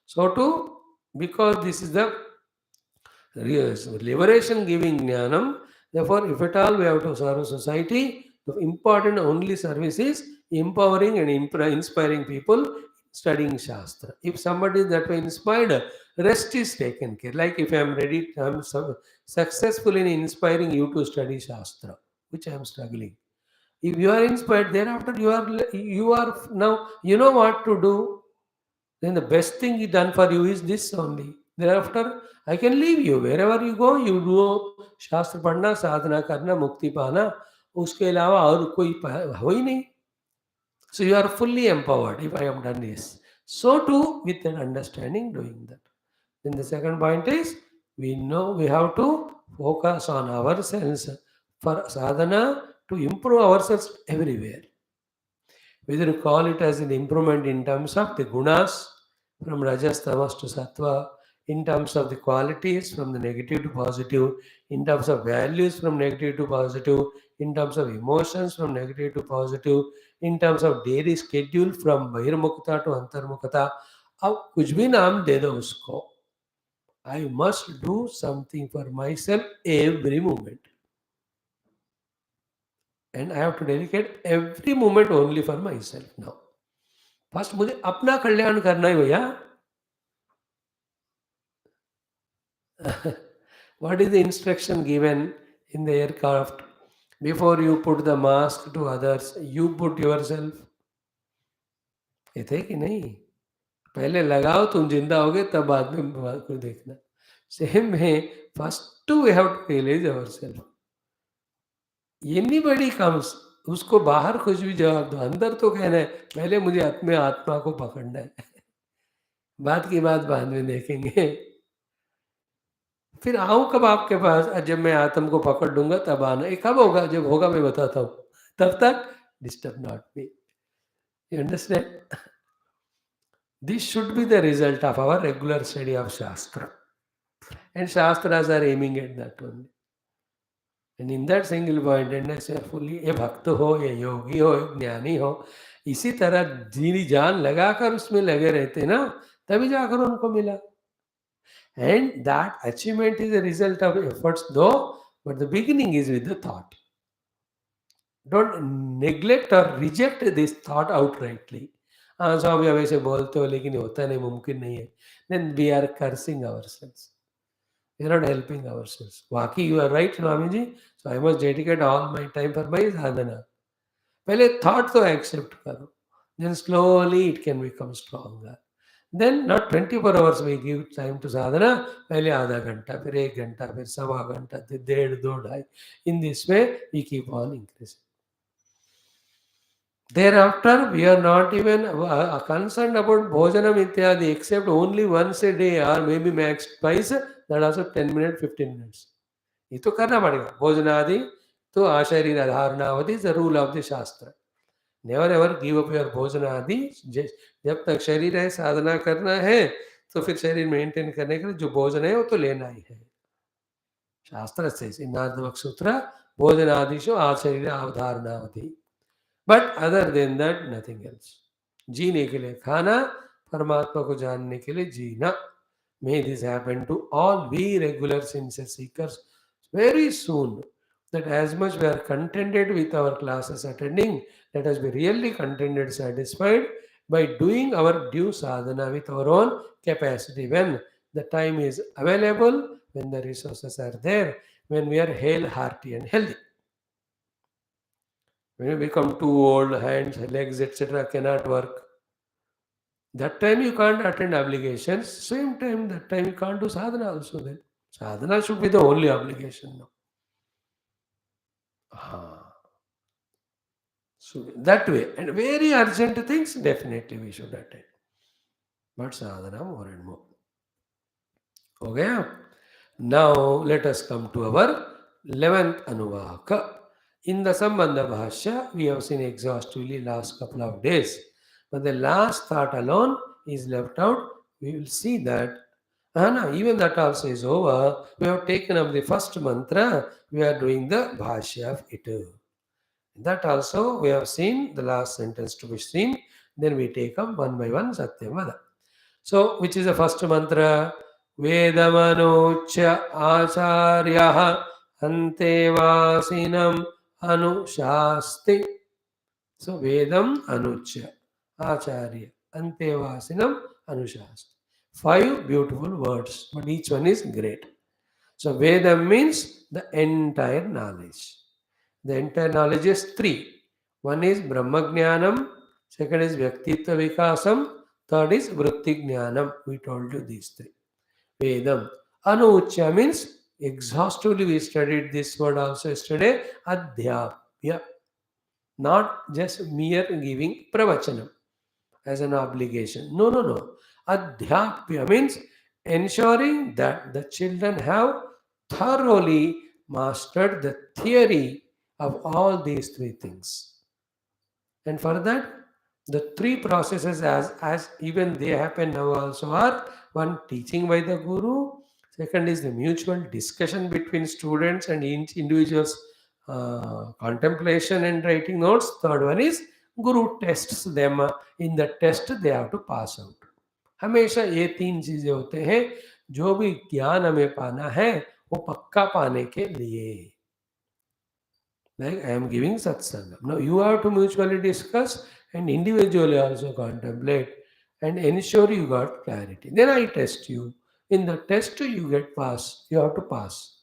So too, because this is the liberation giving jnanam, therefore if at all we have to serve society, the important only service is empowering and inspiring people studying Shastra. If somebody is that way inspired, rest is taken care. Like if I am ready, I am successful in inspiring you to study Shastra, which I am struggling. If you are inspired, thereafter you are now, you know what to do. Then the best thing done for you is this only. Thereafter, I can leave you. Wherever you go, you do शास्त्र पढ़ना, साधना करना, मुक्ति पाना. उसके अलावा और कोई हो ही नहीं. So you are fully empowered if I have done this. So too, with an understanding doing that. Then the second point is, we know we have to focus on ourselves for sadhana to improve ourselves everywhere. Whether you call it as an improvement in terms of the gunas, from rajas, tamas to sattva, in terms of the qualities, from the negative to positive, in terms of values, from negative to positive, in terms of emotions, from negative to positive, in terms of daily schedule, from bahirmukta to antarmukta. अब कुछ भी नाम दे दो उसको. I must do something for myself every moment. And I have to dedicate every moment only for myself now. First, मुझे अपना कल्याण करना है भैया. What is the instruction given in the aircraft? Before you put the mask to others, you put yourself. ये थे कि नहीं? पहले लगाओ, तुम जिंदा होगे, तब बाद में बात को देखना. Same way, first we have to realize ourselves. Anybody comes, उसको बाहर कुछ भी जवाब दो, अंदर तो कहना है पहले मुझे अपने आत्मा को पकड़ना है. बात की बात बाद में देखेंगे। फिर आऊँ कब आपके पास? जब मैं आत्म को पकड़ लूँगा तब आना। ये कब होगा? जब होगा मैं बताता हूँ। तब तक disturb not me. You understand? This should be the result of our regular study of Shastra. And Shastras are aiming at that only. And in that single pointedness, you are fully, ये भक्त हो, ये योगी हो, ये ज्ञानी हो, इसी तरह जी जान लगाकर उसमें लगे रहते ना, तभी जाकर उनको मिला. And that achievement is a result of efforts though, but the beginning is with the thought. Don't neglect or reject this thought outrightly. हाँ स्वामी अब ऐसे बोलते हो लेकिन होता नहीं, मुमकिन नहीं है. Then we are cursing ourselves. We are not helping ourselves. Waki, you are right, Swamiji. So I must dedicate all my time for my sadhana. पहले thought तो accept करो. Then slowly it can become stronger. Then not 24 hours we give time to sadhana. पहले आधा घंटा, फिर 1 घंटा, फिर सवा घंटा, फिर 1.5, 2, 2.5. In this way we keep on increasing. Thereafter, we are not even concerned about bhojanam ityadi, except only once a day or maybe max twice, that also 10 minutes, 15 minutes. ये तो करना पड़ेगा. भोजनादि तो आशरीर धारणावधि is the rule of the shastra. Never ever give up your भोजनादि. जब तक शरीर है, साधना करना है, तो फिर शरीर मेंटेन करने के लिए जो भोजन है वो तो लेना ही है. शास्त्र से नारदवक सूत्र भोजनादिशु आशरीर अवधारणावधि. But other than that nothing else. जीने के लिए खाना, परमात्मा को जानने के लिए जीना. May this happen to all we regular sincere seekers very soon. That as much we are contented with our classes attending, let us be really contented, satisfied by doing our due sadhana with our own capacity. When the time is available, when the resources are there, when we are hale, hearty, and healthy. When you become too old, hands, legs, etc., cannot work. That time you can't attend obligations. Same time, that time you can't do sadhana also then. Sadhana should be the only obligation now. So that way. And very urgent things, definitely we should attend. But sadhana more and more. Okay? Now let us come to our 11th Anuvaka. In the Sambandha Bhashya, we have seen exhaustively last couple of days. But the last thought alone is left out. We will see that. Even that also is over. We have taken up the first mantra. We are doing the Bhashya of it. That also we have seen the last sentence to be seen. Then we take up one by one Satyavada. So, which is the first mantra? Vedamanocha acharyaha antevasinam anushasti. So, Vedam anucha acharya antevasinam anushasti. 5 beautiful words, but each one is great. So, Vedam means the entire knowledge. The entire knowledge is 3. One is Brahmajnanam, second is Vyaktitva Vikasam, third is Vritti Jnanam. We told you these 3. Vedam. Anuuchya means exhaustively we studied this word also yesterday. Adhyapya. Not just mere giving pravachanam as an obligation. No. Adhyapya means ensuring that the children have thoroughly mastered the theory of all these 3 things. And for that, the 3 processes as even they happen now also are: one, teaching by the guru; second is the mutual discussion between students and individuals, contemplation and writing notes; third one is guru tests them. In the test they have to pass out. हमेशा ये 3 चीजें होते हैं. जो भी ज्ञान हमें पाना है वो पक्का पाने के लिए. Like I am giving satsangam. Now you have to mutually discuss and individually also contemplate and ensure you got clarity. Then I test you. In the test you get pass. You have to pass.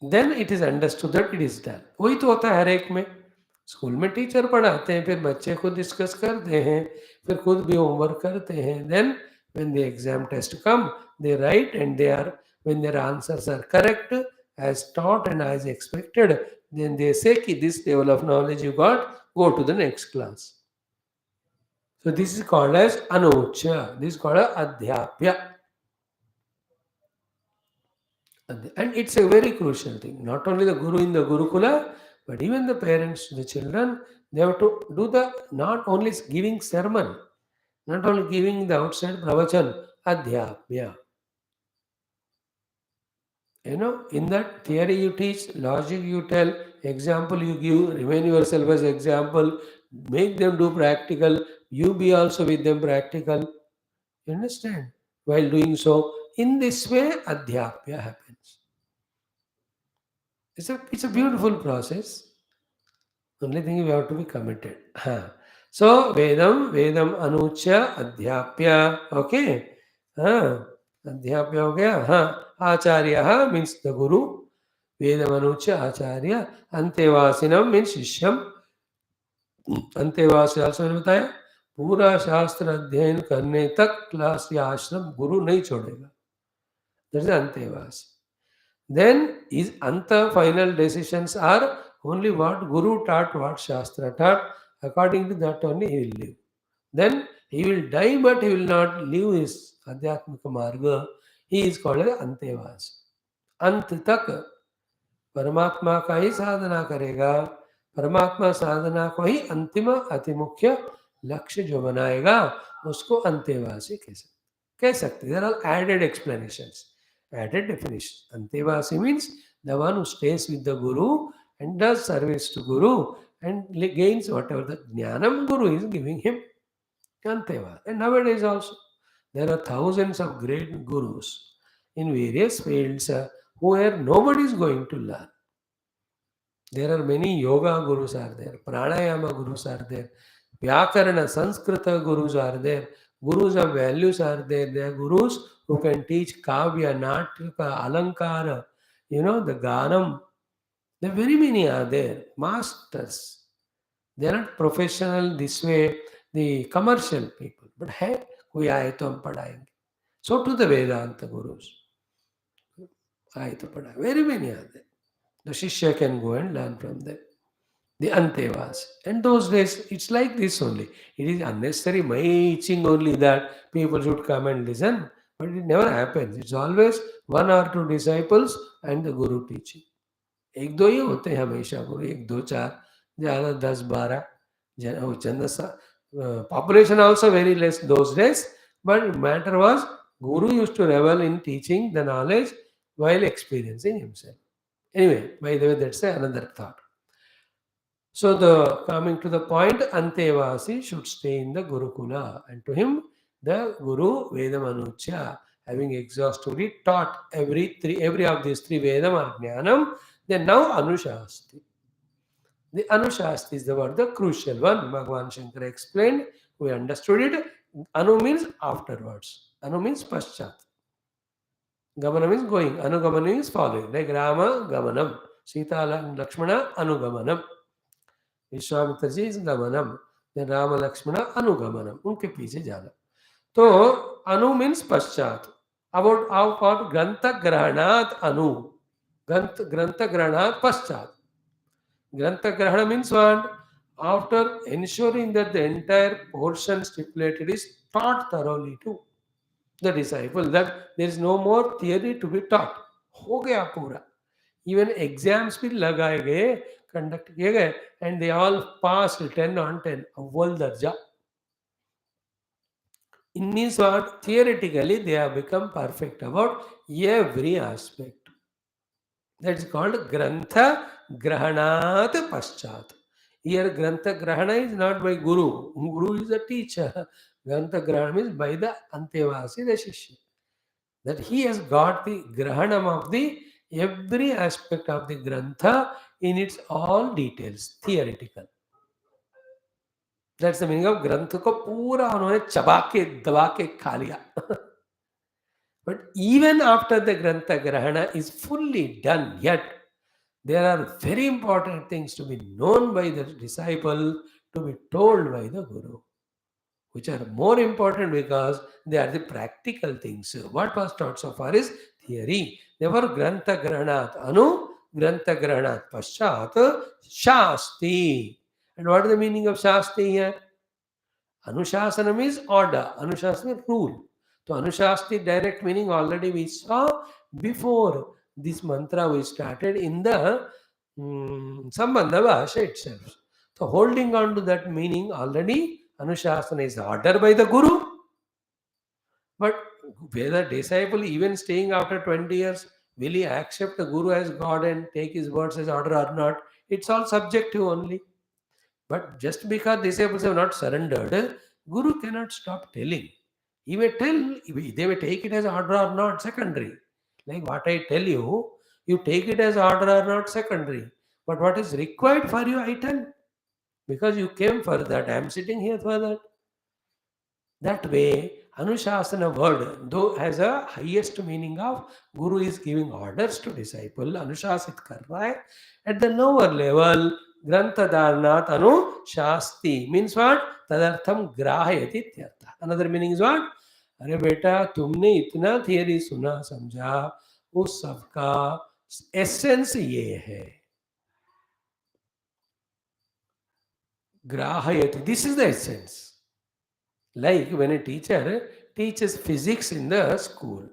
Then it is understood that it is done. वही तो होता है हर एक में. School में teacher पढ़ाते हैं, फिर बच्चे खुद डिस्कस करते हैं, फिर खुद भी होमवर्क करते हैं. Then when the exam test come, they write and when their answers are correct as taught and as expected, then they say कि this level of knowledge you got, go to the next class. So this is called as anucha. This is called as adhyapya. And it's a very crucial thing. Not only the guru in the Gurukula, but even the parents, the children, they have to do the not only giving sermon, not only giving the outside pravachan, adhyapya. In that theory you teach, logic you tell, example you give, remain yourself as example, make them do practical, you be also with them practical. You understand? While doing so, in this way, adhyapya happens. It's a beautiful process. Only thing you have to be committed. So, Vedam Anucha Adhyapya. Okay. Adhyapya ho gaya. Acharya means the Guru. Vedam Anucha Acharya. Antevasinam means Shishyam. अंतेवासी also मैंने बताया पूरा शास्त्र अध्ययन करने तक class या आश्रम गुरु नहीं छोड़ेगा. That is अंतेवासी. Then his anta final decisions are only what Guru taught, what Shastra taught. According to that only he will live. Then he will die, but he will not leave his Adhyatmika Marga. He is called as Antevas. अंत तक परमात्मा का ही साधना करेगा. परमात्मा साधना को ही अंतिम अति मुख्य लक्ष्य जो बनाएगा उसको अंतेवासी कह सकते. There are added explanations. Added definition. Antevasi means the one who stays with the Guru and does service to Guru and gains whatever the Jnanam Guru is giving him. Anteva. And nowadays also, there are thousands of great Gurus in various fields where nobody is going to learn. There are many yoga Gurus are there, pranayama Gurus are there, Vyakarana, Sanskrita Gurus are there, Gurus of values are there. They are Gurus who can teach Kavya, Natrika, Alankara, the Ganam. There are very many are there, masters. They are not professional this way, the commercial people. But hey, koi aaye to hum padhayenge. So to the Vedanta Gurus. Aaye to padhayenge. Very many are there. The Shishya can go and learn from them. The Antevas. And those days, it's like this only. It is unnecessary my teaching only that people should come and listen. But it never happens. It's always one or two disciples and the Guru teaching. एक दो ही होते हैं हमेशा गुरु, एक दो चार, ज़्यादा 10-12 population also very less those days. But matter was Guru used to revel in teaching the knowledge while experiencing himself. Anyway, by the way, that's another thought. So coming to the point, Antevasi should stay in the Gurukula, and to him the Guru Vedamanucha, having exhaustively taught every of these three Vedam or Jnanam, then now Anushasti. The Anushasti is the word, the crucial one. Bhagavan Shankara explained, we understood it. Anu means afterwards. Anu means Paschat. Gamana means going. Anugamana means following. Like Rama, Gamanam. Sita and Lakshmana, Anugamanam. Vishwamitra ji is गमनम. Then Ram Lakshman अनुगमनम, उनके पीछे जाना. तो अनु means पश्चात. About ग्रंथ ग्रहणात अनु, ग्रंथ ग्रहणात पश्चात. ग्रंथ ग्रहण means what? After ensuring that the entire portion stipulated is taught thoroughly to the disciple, that there is no more theory to be taught. हो गया पूरा. Even exams भी लगाए गए, कंडक्ट किए गए, and they all passed 10 on 10, अव्वल दर्जा. It means what? Theoretically, they have become perfect about every aspect. That is called Grantha Grahanat Paschat. Here, Grantha Grahana is not by Guru. Guru is a teacher. Grantha Grahana means by the Antevasi, the Shishya. That he has got the Grahanam of the every aspect of the Grantha in its all details, theoretical. That's the meaning of Grantha ko pura unhone chaba ke daba ke kha liya. But even after the Grantha Grahana is fully done, yet there are very important things to be known by the disciple, to be told by the Guru, which are more important because they are the practical things. What was taught so far is theory. Therefore, Grantha Grahanat Anu, Grantha Grahanat Paschat, Shasti. And what is the meaning of Shasti here? Anushasana means order. Anushasana means rule. So Anushasti direct meaning already we saw before this mantra we started in the Sambandha Bhasha itself. So holding on to that meaning already, Anushasana is ordered by the Guru. But whether disciple even staying after 20 years, will he accept the Guru as God and take his words as order or not? It's all subjective only. But just because disciples have not surrendered, Guru cannot stop telling. He may tell, they may take it as order or not, secondary. Like what I tell you, you take it as order or not, secondary. But what is required for you, I tell. Because you came for that, I am sitting here for that. That way, Anushasana word, though has a highest meaning of Guru is giving orders to disciple, Anushasit kar raha hai. At the lower level, Grantha Dharnat Anu Shasti means what? Tadartham Grahayati Tyartha. Another meaning is what? अरे बेटा तुमने इतना theory सुना समझा उस सबका essence ये है ग्राहयति. This is the essence. Like when a teacher teaches physics in the school,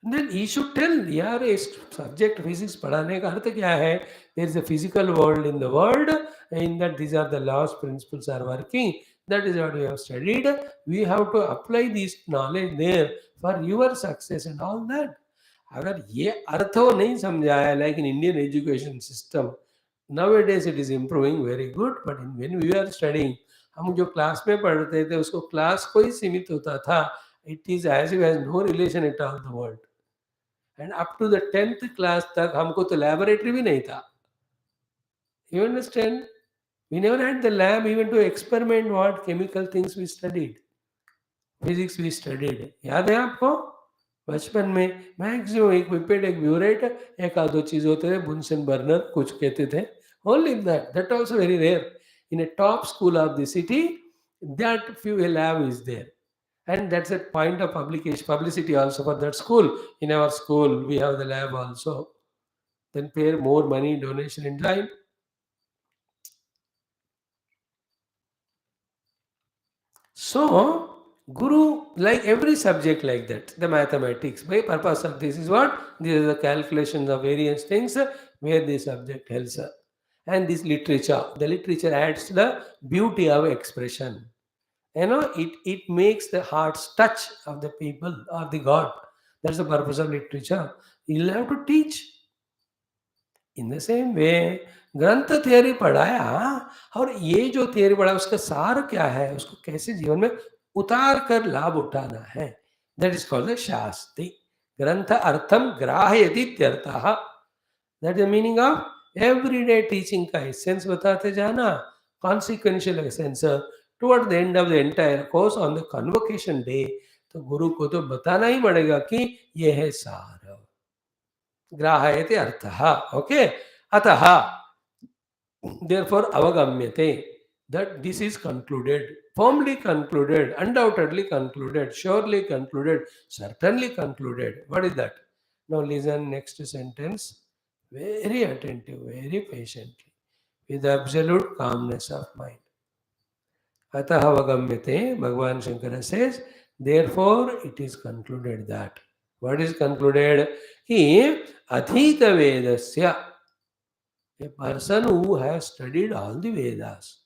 then he should tell, यार इस subject physics पढ़ाने का अर्थ क्या है? There is a physical world in the world, in that these are the laws, principles are working. That is what we have studied. We have to apply this knowledge there for your success and all that. अगर ये अर्थ वो नहीं समझाया, like in Indian education system, nowadays it is improving very good, but when we are studying, हम जो class में पढ़ते थे उसको क्लास को ही सीमित होता था. It is as if has no relation at all the world. And up to the 10th class तक हमको तो लैबोरेटरी भी नहीं था. You understand? We never had the lab even to experiment what chemical things we studied, physics we studied. याद है आपको? बचपन में मैक्सिमम एक पिपेट, एक ब्यूरेट, एक आधो चीज होते थे, बुनसन बर्नर कुछ कहते थे. Only that also very rare. In a top school of the city, that few lab is there, and that's a point of publicity also for that school. In our school we have the lab also. Then pay more money, donation in line. So Guru, like every subject like that, the mathematics, by purpose of this is what? These are the calculations of various things where the subject helps us. And this literature, the literature adds the beauty of expression. You know, it makes the heart's touch of the people or the God. That's the purpose of literature. You'll have to teach. In the same way, ग्रंथ theory पढ़ाया, और ये जो theory पढ़ा उसका सार क्या है, उसको कैसे जीवन में उतार कर लाभ उठाना है, that is called the Shastri. ग्रंथ अर्थम ग्राहयति इत्यर्थः. That is the meaning of everyday teaching का एसेंस बताते जाना, consequential essence. Toward the end of the entire course on the convocation day, तो गुरु को तो बताना ही पड़ेगा कि ये है सार. ग्राहयति अर्थः. ओके. अतः therefore avagamyate, that this is concluded, firmly concluded, undoubtedly concluded, surely concluded, certainly concluded. What is that? Now listen next sentence very attentive, very patiently, with absolute calmness of mind. Atah avagamyate, Bhagavan Shankara says, therefore it is concluded that. What is concluded? He adhita vedasya, a person who has studied all the Vedas.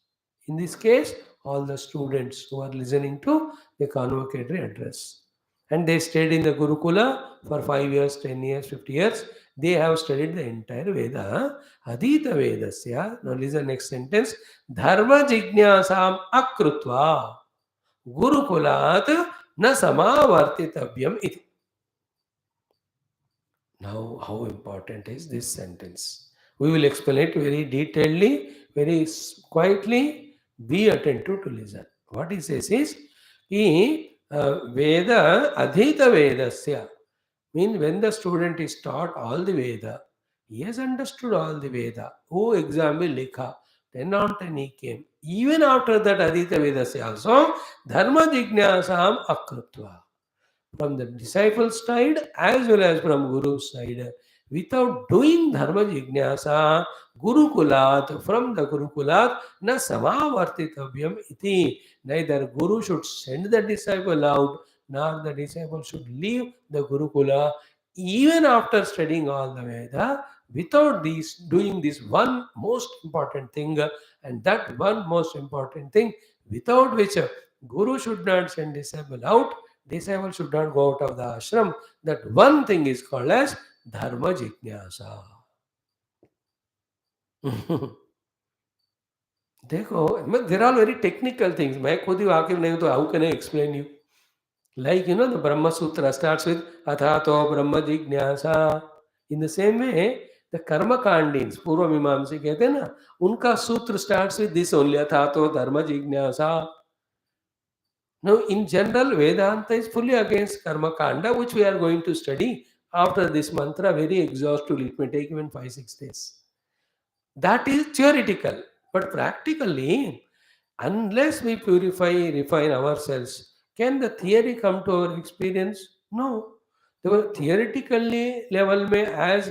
In this case, all the students who are listening to the convocatory address. And they stayed in the Gurukula for 5 years, 10 years, 50 years. They have studied the entire Veda. Adhita Vedasya. Now listen next sentence. Dharma jijnasam akrutva Gurukulat na samavartitavyam iti. Now, how important is this sentence? We will explain it very detailedly, very quietly. Be attentive to listen. What he says is, Veda adhita vedasya, means when the student is taught all the Veda, he has understood all the Veda. Oh, exam will likha, 10 on 10 he came. Even after that adhita vedasya also, dharma jijnasam akrutva. From the disciples' side as well as from Guru's side, Without doing dharma jignasa, gurukulat, from the gurukulat, na samavartitavyam iti. Neither guru should send the disciple out, nor the disciple should leave the gurukula, even after studying all the Veda, without this doing this one most important thing, and that one most important thing, without which guru should not send disciple out, disciple should not go out of the ashram. That one thing is called as dharma jignasa. देखो, there are very technical things. मैं खुद ही वाकिफ नहीं हूं, तो how can I explain you? Like, the Brahma Sutra starts with Athato Brahma Jignasa. In the same way, the Karma Kandins, Purva Mimamsi कहते हैं ना, उनका सूत्र starts with this only, Athato Dharma Jignasa. Now, in general, Vedanta is fully against Karma Kanda, which we are going to study after this mantra very exhaustively. It may take even 5-6 days. That is theoretical. But practically, unless we purify, refine ourselves, can the theory come to our experience? No. The theoretically level mein, as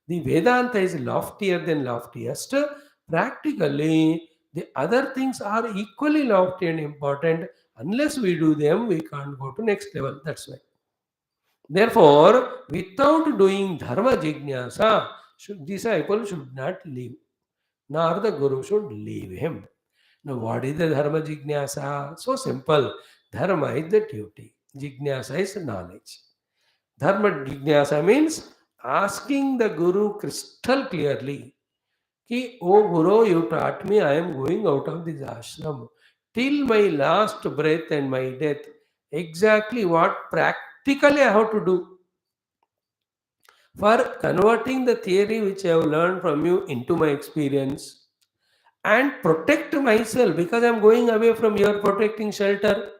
the Vedanta is loftier than loftiest, practically the other things are equally lofty and important. Unless we do them, we can't go to next level. That's why. Therefore, without doing dharma jignasa, disciple should not leave, nor the guru should leave him. Now, what is the dharma jignasa? So simple. Dharma is the duty. Jignasa is knowledge. Dharma jignasa means asking the guru crystal clearly, कि, oh Guru, you taught me I am going out of this ashram till my last breath and my death. Exactly what practically I have to do for converting the theory which I have learned from you into my experience, and protect myself, because I am going away from your protecting shelter.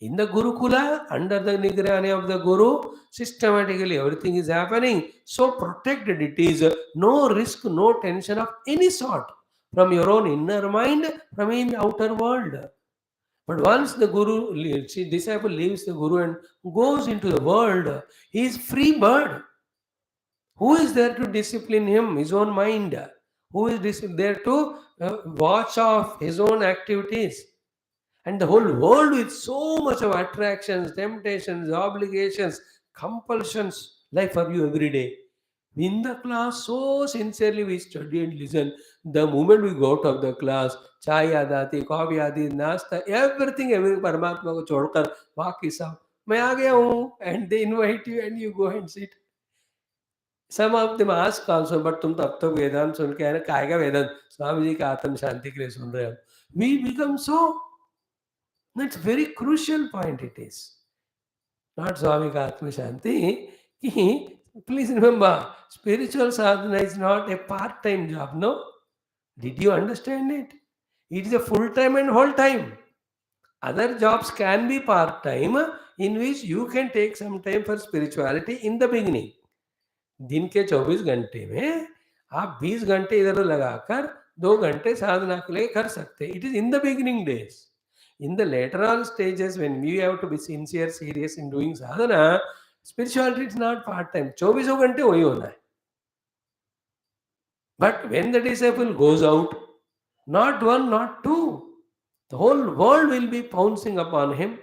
In the Gurukula, under the Nigrani of the Guru, systematically everything is happening. So protected it is. No risk, no tension of any sort from your own inner mind, from in the outer world. But once the Guru leaves, disciple leaves the Guru and goes into the world, he is free bird. Who is there to discipline him? His own mind. Who is there to watch off his own activities? And the whole world with so much of attractions, temptations, obligations, compulsions, like for you every day. In the class, so sincerely we study and listen. The moment we go out of the class, chai याद आती, coffee आती, नाश्ता, everything, every परमात्मा को छोड़कर बाकी सब मैं आ गया हूँ, and they invite you and you go and sit. Some of them ask also, but तुम तब तक वेदांत सुन के आए ना, काय का वेदांत, स्वामी जी का आत्म शांति के लिए सुन रहे हो. We become so. That's very crucial point it is. Not Swami ka Atma Shanti. Please remember, spiritual sadhana is not a part-time job, no? Did you understand it? It is a full-time and whole-time. Other jobs can be part-time, in which you can take some time for spirituality in the beginning. दिन के 24 घंटे में आप 20 घंटे इधर लगाकर 2 घंटे साधना के लिए कर सकते. It is in the beginning days. In the later on stages, when we have to be sincere, serious in doing sadhana, spirituality is not part-time. 24 घंटे वही होना है. But when the disciple goes out, not one, not two, the whole world will be pouncing upon him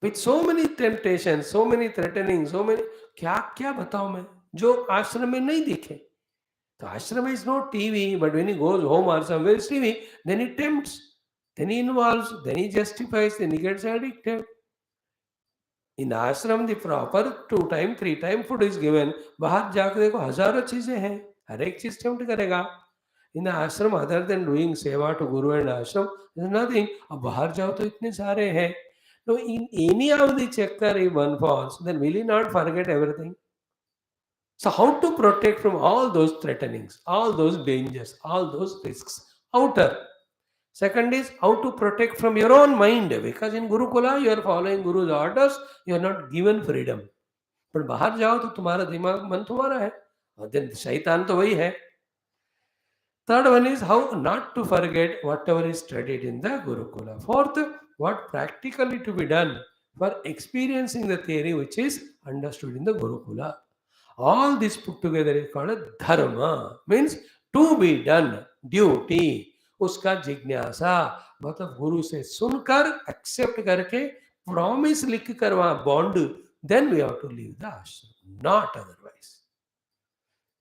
with so many temptations, so many threatenings, so many. क्या क्या बताऊं मैं जो आश्रम में नहीं दिखे. तो आश्रम is not TV, but when he goes home or somewhere it's TV, then he tempts, then he involves, then he justifies, then he gets addicted. In ashram, the proper 2 time, 3 time food is given. बाहर जाकर देखो हजारों चीजें हैं, हर एक चीज tempt करेगा. In the ashram, other than doing seva to guru and ashram, there's nothing. अब बाहर जाओ तो इतने सारे हैं. No, in any of the checker if one falls, then will he not forget everything? So how to protect from all those threatenings, all those dangers, all those risks? Outer. Second is how to protect from your own mind, because in Gurukula you are following Guru's orders, you are not given freedom. But बाहर जाओ तो तुम्हारा दिमाग मन तुम्हारा है, और then शैतान तो वही है. Third one is how not to forget whatever is studied in the Gurukula. Fourth, what practically to be done for experiencing the theory which is understood in the Gurukula. All this put together is called a dharma. Means to be done, duty. उसका जिज्ञासा मतलब गुरु से सुनकर accept करके promise लिख कर वहां bond, then we have to leave the ashram, not otherwise.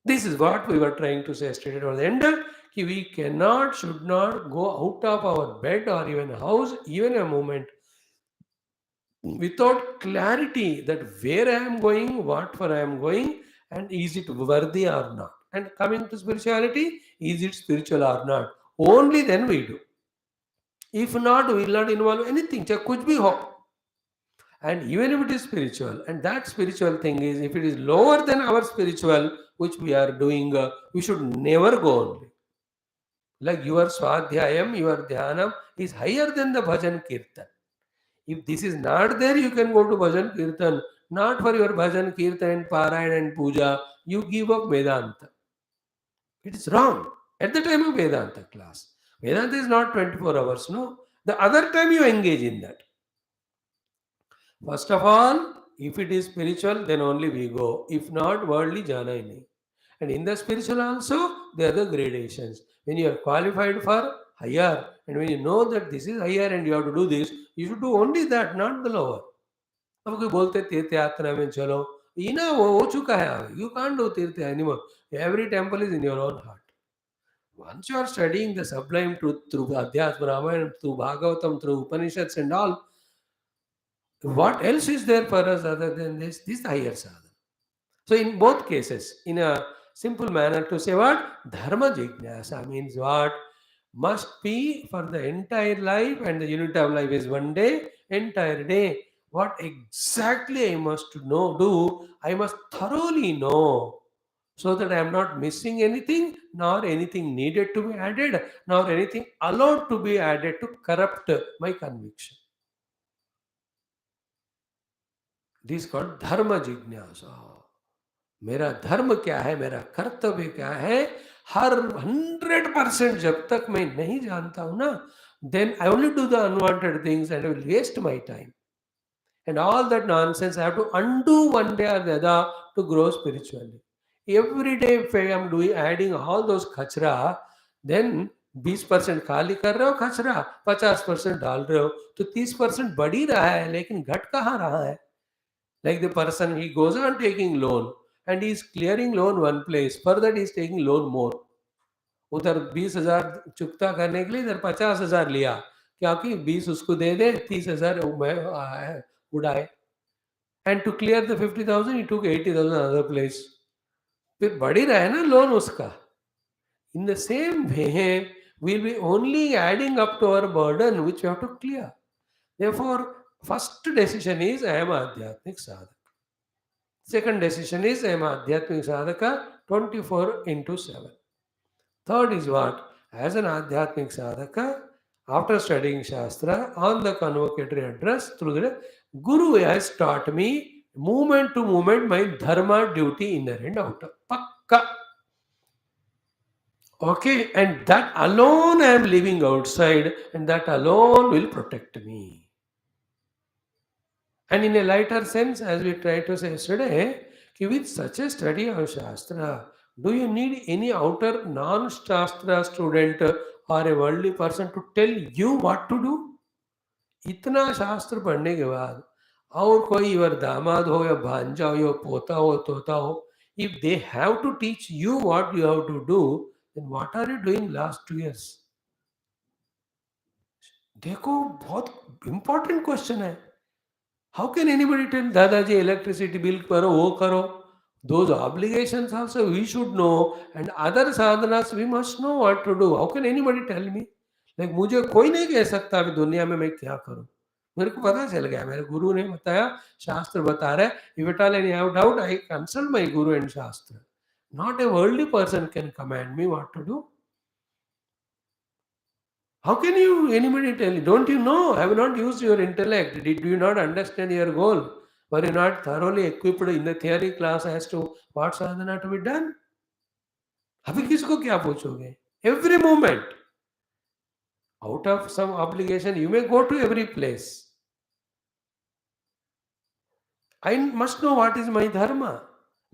This is what we were trying to say straight at the end. Ki we cannot, should not go out of our bed or even house, even a moment, without clarity that where I am going, what for I am going, and is it worthy or not. And coming to spirituality, is it spiritual or not? Only then we do. If not, we will not involve anything. Chahe kuch bhi ho. And even if it is spiritual, and that spiritual thing is, if it is lower than our spiritual, which we are doing, we should never go only. Like your swadhyayam, your dhyanam is higher than the bhajan kirtan. If this is not there, you can go to bhajan kirtan. Not for your bhajan kirtan and parayan and puja, you give up Vedanta. It is wrong. At the time of Vedanta class, Vedanta is not 24 hours, no. The other time you engage in that. First of all, if it is spiritual, then only we go. If not, worldly jana hi nahi. And in the spiritual also, there are the gradations. When you are qualified for higher, and when you know that this is higher and you have to do this, you should do only that, not the lower. अब कोई बोलते तीर्थ यात्रा में चलो, ये ना वो हो चुका है. You can't do तीर्थ anymore. Every temple is in your own heart. Once you are studying the sublime truth through Adhyatma Ramayana, through Bhagavatam, through Upanishads and all, what else is there for us other than this? This is the higher sadhana. So in both cases, in a simple manner to say what? Dharma Jignasa means what? Must be for the entire life, and the unit of life is one day, entire day. What exactly I must know, do, I must thoroughly know, so that I am not missing anything, nor anything needed to be added, nor anything allowed to be added to corrupt my conviction. This is called Dharma Jignasa. मेरा धर्म क्या है, मेरा कर्तव्य क्या है, हर 100% जब तक मैं नहीं जानता हूं ना, then I only do the unwanted things and I will waste my time. And all that nonsense I have to undo one day or the other to grow spiritually. Every day if I am doing adding all those kachra, then 20% खाली कर रहे हो खचरा, 50% डाल रहे हो, तो 30% बढ़ ही रहा है, लेकिन घट कहाँ रहा है. Like the person, he goes on taking loan and he is clearing loan one place, further he is taking loan more. उधर 20,000 चुकता करने के लिए इधर 50,000 लिया, क्योंकि 20 उसको दे दे, 30,000 उड़ाए. And to clear the 50,000 he took 80,000 other place. फिर बढ़ ही रहा है ना लोन उसका. In the same way, we will be only adding up to our burden which we have to clear. Therefore, first decision is I am Adhyatmik Sadhaka. Second decision is I am Adhyatmik Sadhaka 24 into 7. Third is what? As an Adhyatmik Sadhaka, after studying Shastra, on the convocatory address, through the Guru has taught me moment to moment my dharma duty inner and outer. Pakka. Okay, and that alone I am living outside, and that alone will protect me. And in a lighter sense, as we tried to say yesterday, with such a study of Shastra, do you need any outer non-Shastra student or a worldly person to tell you what to do? इतना शास्त्र पढ़ने के बाद और कोई your दामाद हो या भांजा हो या पोता हो तोता हो, if they have to teach you what you have to do, then what are you doing last 2 years? देखो बहुत important question है. How can anybody tell दादाजी electricity bill करो, वो करो? Those obligations also we should know, and other sadhanas we must know what to do. How can anybody tell me? Like मुझे कोई नहीं कह सकता अभी दुनिया में मैं क्या करूं. मेरे को पता चल गया, मेरे गुरु ने बताया, शास्त्र बता रहा है. If at all any have doubt, I consult my guru and shastra. Not a worldly person can command me what to do. How can you anybody tell you? Don't you know? Have not used your intellect? Did you not understand your goal? Were you not thoroughly equipped in the theory class as to what sadhana to be done? अभी किसको क्या पूछोगे? Every moment, out of some obligation, you may go to every place. I must know what is my dharma.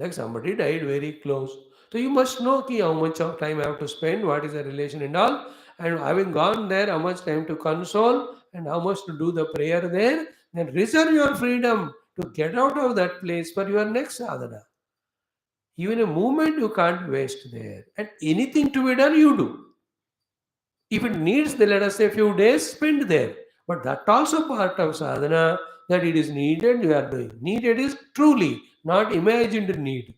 Like somebody died very close. So you must know ki how much of time I have to spend, what is the relation and all. And having gone there, how much time to console and how much to do the prayer there. Then reserve your freedom to get out of that place for your next sadhana. Even a moment you can't waste there. And anything to be done, you do. If it needs, let us say, few days, spend there. But that also part of sadhana, that it is needed, you are doing. Needed is truly, not imagined need.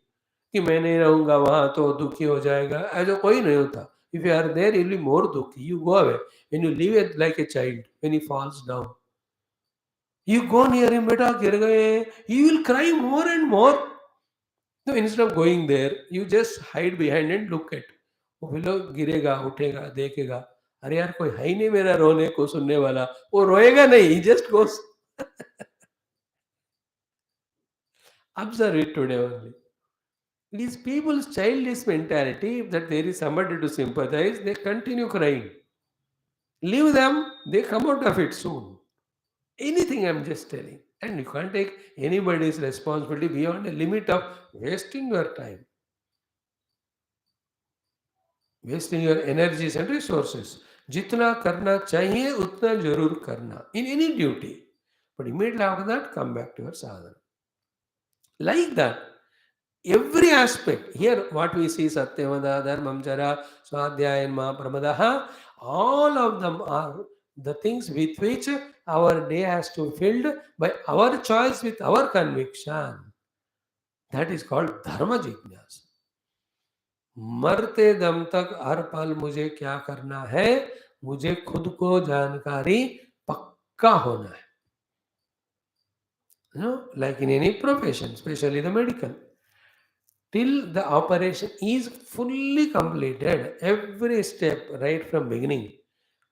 कि मैं नहीं रहूंगा वहां तो दुखी हो जाएगा, ऐसा कोई नहीं होता. If you are there, you will be more dukhi. You go away. When you leave it like a child, when he falls down, you go near him, beta गिर गए, he will cry more and more. So instead of going there, you just hide behind and look at. वो लोग गिरेगा, उठेगा, देखेगा. अरे यार कोई है ही नहीं मेरा रोने को सुनने वाला. वो रोएगा नहीं, he just goes. Observe it today only. These people's childish mentality, that there is somebody to sympathize, they continue crying. Leave them, they come out of it soon. Anything I'm just telling. And you can't take anybody's responsibility beyond a limit of wasting your time, wasting your energies and resources. जितना करना चाहिए उतना जरूर करना in any duty. But immediately after that, come back to your sadhana. Like that. Every aspect. Here, what we see, Satyavada, Dharmam Chara, Swadhyaya, and Mahapramadah, all of them are the things with which our day has to be filled by our choice with our conviction. That is called Dharma Jijnasa. मरते दम तक हर पल मुझे क्या करना है, मुझे खुद को जानकारी पक्का होना है. Like in any profession, especially the medical. Till the operation is fully completed, every step right from beginning,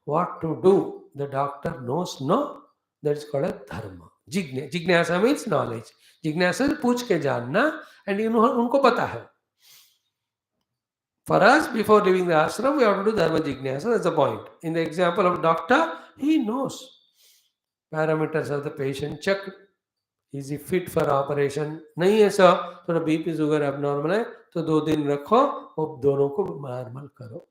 what to do, the doctor knows, no? That's called a dharma. Jignasa means knowledge. Jignasa is पूछ के जानना, and उनको पता है. For us, before leaving the ashram, we have to do dharma jignasa. That's the point. In the example of doctor, he knows parameters of the patient checked. Is he fit for operation? नहीं है sir, थोड़ा BP sugar abnormal है तो 2 दिन रखो और दोनों को नॉर्मल करो.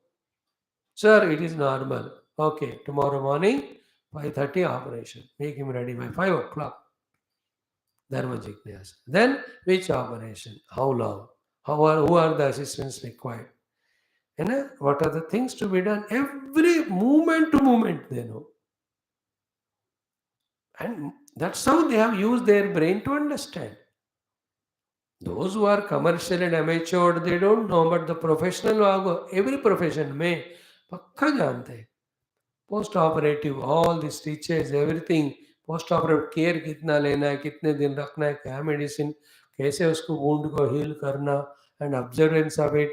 Sir, it is normal. Okay, tomorrow morning 5:30 operation. Make him ready by 5 o'clock. Dharma Jignasa. Then which operation? How long? Who are the assistants required? And what are the things to be done? Every moment to moment they know. And that's how they have used their brain to understand. Those who are commercial and amateur, they don't know, but the professional, every profession में पक्का जानते हैं. Post operative, all the stitches, everything, post operative care कितना लेना है, कितने दिन रखना है, क्या medicine, कैसे उसको wound को heal करना, and observance of it,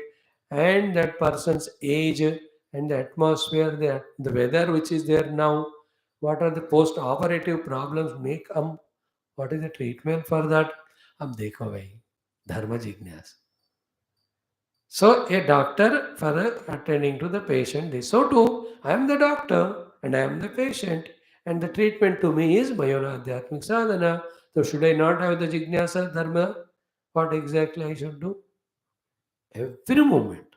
and that person's age, and the atmosphere, the weather which is there now, what are the post operative problems may come, what is the treatment for that. अब देखो भाई, dharma jignasa. So a doctor, for attending to the patient, this so too, I am the doctor and I am the patient, and the treatment to me is Mayona sadhana. So should I not have the jignasa dharma? What exactly I should do? Every moment.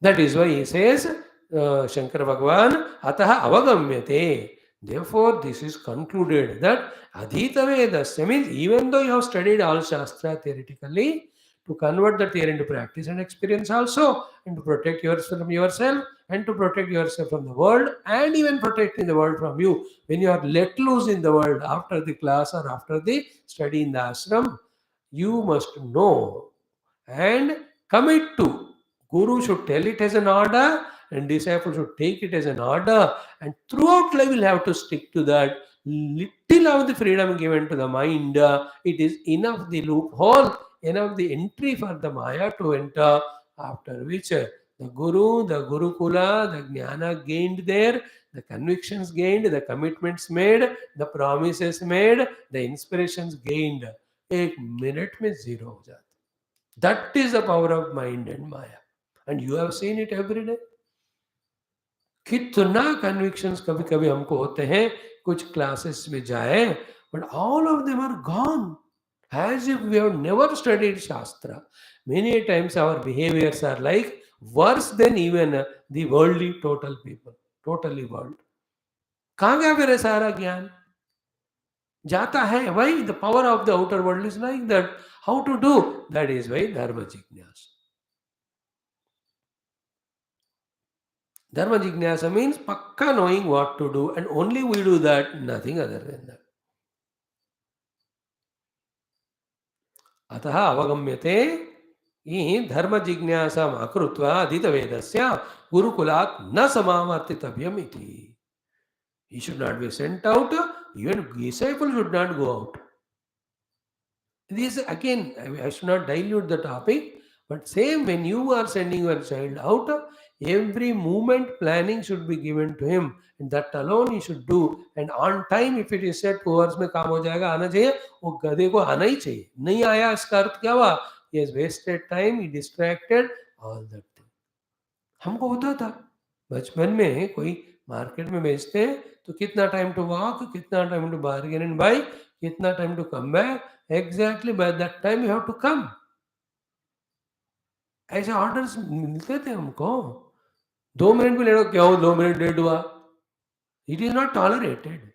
That is why he says, Shankara Bhagavan, Ataha Avagamyate. Therefore, this is concluded that Adhita Vedasya means even though you have studied all Shastra theoretically, to convert the theory into practice and experience also, and to protect yourself from yourself, and to protect yourself from the world, and even protecting the world from you. When you are let loose in the world after the class or after the study in the ashram, you must know and commit to. Guru should tell it as an order, and disciple should take it as an order, and throughout life will have to stick to that. Little of the freedom given to the mind, it is enough the loophole, enough the entry for the Maya to enter, after which the Guru, the Gurukula, the Jnana gained there, the convictions gained, the commitments made, the promises made, the inspirations gained. एक minute में zero हो जाता. That is the power of mind and Maya. And you have seen it every day. कितना convictions कभी कभी हमको होते हैं कुछ क्लासेस में जाए, but all of them are gone. as if we have never studied Shastra. Many times our behaviors are like worse than even the worldly total people, totally world. कहाँ गया फिर ये सारा ज्ञान? जाता है. Why? The power of the outer world is like that. How to do? That is why Dharma Jignasa. Dharma Jignasa means pakka knowing what to do, and only we do that, nothing other than that. अतः अवगम्यते कि धर्म जिज्ञासाम् अकृत्वा अधीतवेदस्य गुरुकुलात् न समावर्तितव्यम् इति. He should not be sent out. Even disciple should not go out. This again, I should not dilute the topic, but same when you are sending your child out, every movement planning should be given to him, and that alone he should do. And on time, if it is said 2 hours में काम हो जाएगा, आना चाहिए, वो गधे को आना ही चाहिए. नहीं आया, इसका अर्थ क्या हुआ? He has wasted time, he distracted, all that thing. हमको होता था बचपन में, कोई मार्केट में बेचते हैं तो कितना टाइम टू वॉक, कितना time to bargain and buy, कितना time to come back, exactly by that time you have to come. ऐसे ऑर्डर्स मिलते थे हमको. 2 मिनट में ले लो, क्या हो 2 मिनट लेट हुआ, इट इज नॉट टॉलरेटेड.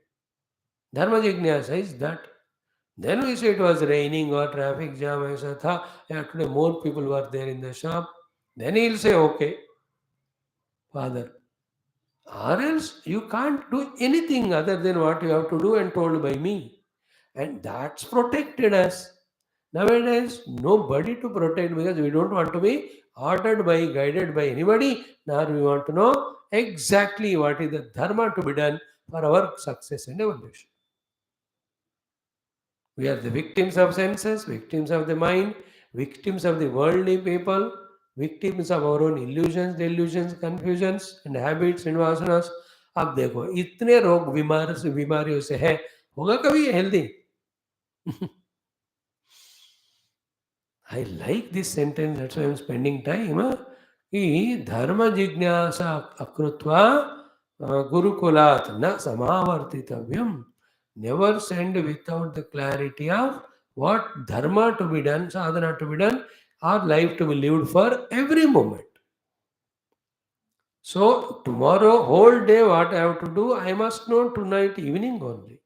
धर्म जिज्ञासा is that. Then we say it was raining or traffic jam, ऐसा था, yeah, today more people were there in the shop. Then he'll say, okay, father. Or else you can't do anything other than what you have to do and told by me. And that's protected us. Nowadays, nobody to protect because we don't want to be ordered by, guided by anybody, nor we want to know exactly what is the dharma to be done for our success and evolution. We are the victims of senses, victims of the mind, victims of the worldly people, victims of our own illusions, delusions, confusions and habits and vasanas. अब देखो इतने रोग बीमारियों से है, होगा कभी healthy? I like this sentence, that's why I'm spending time. कि धर्म जिज्ञासा अकृत्वा गुरुकुलात् न समावर्तितव्यम. Never send without the clarity of what dharma to be done, sadhana to be done, or life to be lived for every moment. So tomorrow, whole day, what I have to do, I must know tonight evening only.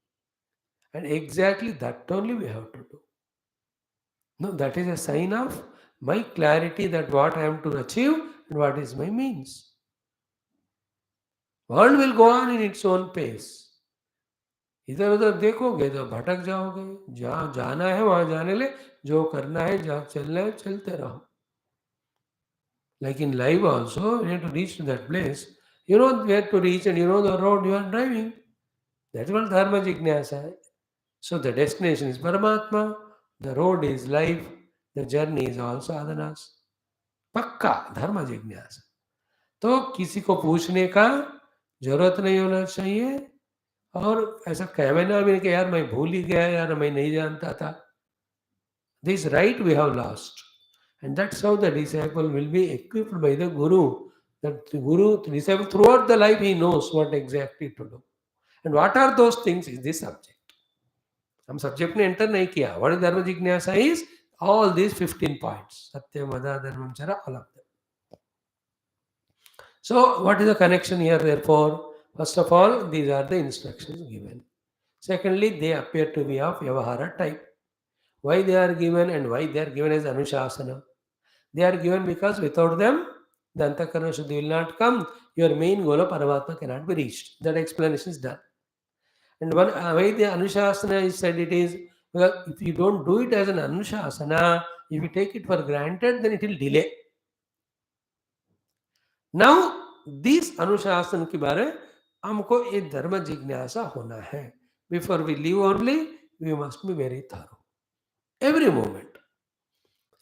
And exactly that only we have to do. No, that is a sign of my clarity that what I am to achieve and what is my means. World will go on in its own pace. इधर उधर देखोगे तो भटक जाओगे. जहाँ जाना है वहां जाने ले, जो करना है जहाँ चलना है चलते रहो. Like in life also, you have to reach to that place. You know where to reach and you know the road you are driving. That's what dharma jignasa. So the destination is Paramatma, the road is life, the journey is all sadhanas. पक्का धर्म जिज्ञासा. तो किसी को पूछने का जरूरत नहीं होना चाहिए, और ऐसा कहना भी नहीं कि यार मैं भूल ही गया, यार मैं नहीं जानता था. This right we have lost, and that's how the disciple will be equipped by the guru. That the guru, the disciple throughout the life he knows what exactly to do, and what are those things is this subject. हम subject ने enter नहीं किया. What is धर्म जिज्ञासा is all these 15 points. Satya, Mada, Dharmam, Chara, all of them. So, what is the connection here therefore? First of all, these are the instructions given. Secondly, they appear to be of Vyavahara type. Why they are given and why they are given as Anushasana? They are given because without them, the Antakarana Shuddhi will not come. Your main goal of Paramatma cannot be reached. That explanation is done. And one why the Anushasana is said, it is because if you don't do it as an Anushasana, if you take it for granted, then it will delay. Now, this Anushasana के बारे हमको ये धर्म जिज्ञासा होना है. Before we leave only, we must be very thorough. Every moment.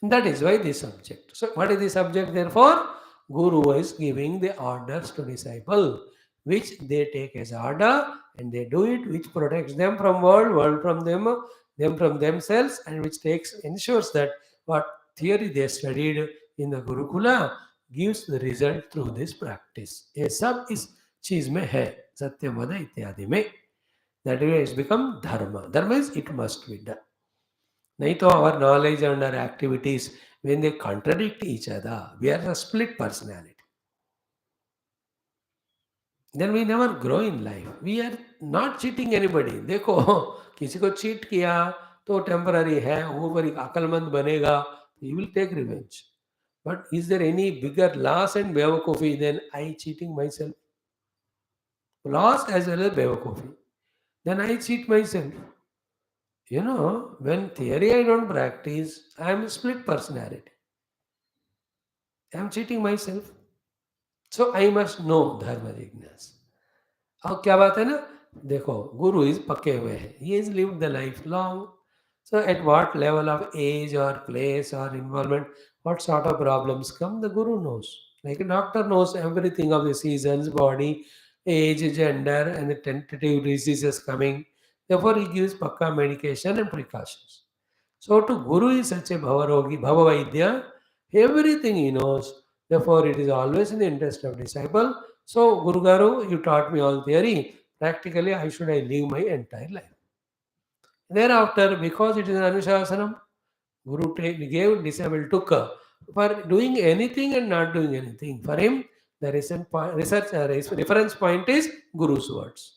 And that is why this subject. So, what is the subject therefore? Guru is giving the orders to disciple, which they take as order and they do it, which protects them from world from them from themselves, and which ensures that what theory they studied in the Gurukula gives the result through this practice. ये सब इस चीज में है, सत्यवद इत्यादि में. That way it's become dharma. Dharma is it must be done. Nahi to our knowledge and our activities, when they contradict each other, we are a split personality. Then we never grow in life. We are not cheating anybody. देखो किसी को cheat किया तो temporary है, वो पर अकलमंद बनेगा, he will take revenge. But is there any bigger loss and bevakufi than I cheating myself? Loss as well as bevakufi. Then I cheat myself. When theory I don't practice, I am a split personality. I am cheating myself. So I must know dharma jignasa. अब क्या बात है ना, देखो गुरु is पक्के हुए हैं, he is lived the life long. So at what level of age or place or involvement, what sort of problems come, the guru knows. Like a doctor knows everything of the seasons, body, age, gender, and the tentative diseases coming. Therefore, he gives pakka medication and precautions. So to guru is such a bhavarogi, bhavavidya, everything he knows. Therefore, it is always in the interest of disciple. So, Guru Garu, you taught me all theory. Practically, I should I live my entire life. Thereafter, because it is an Anushasanam, Guru gave, disciple took for doing anything and not doing anything. For him, the reference point is Guru's words.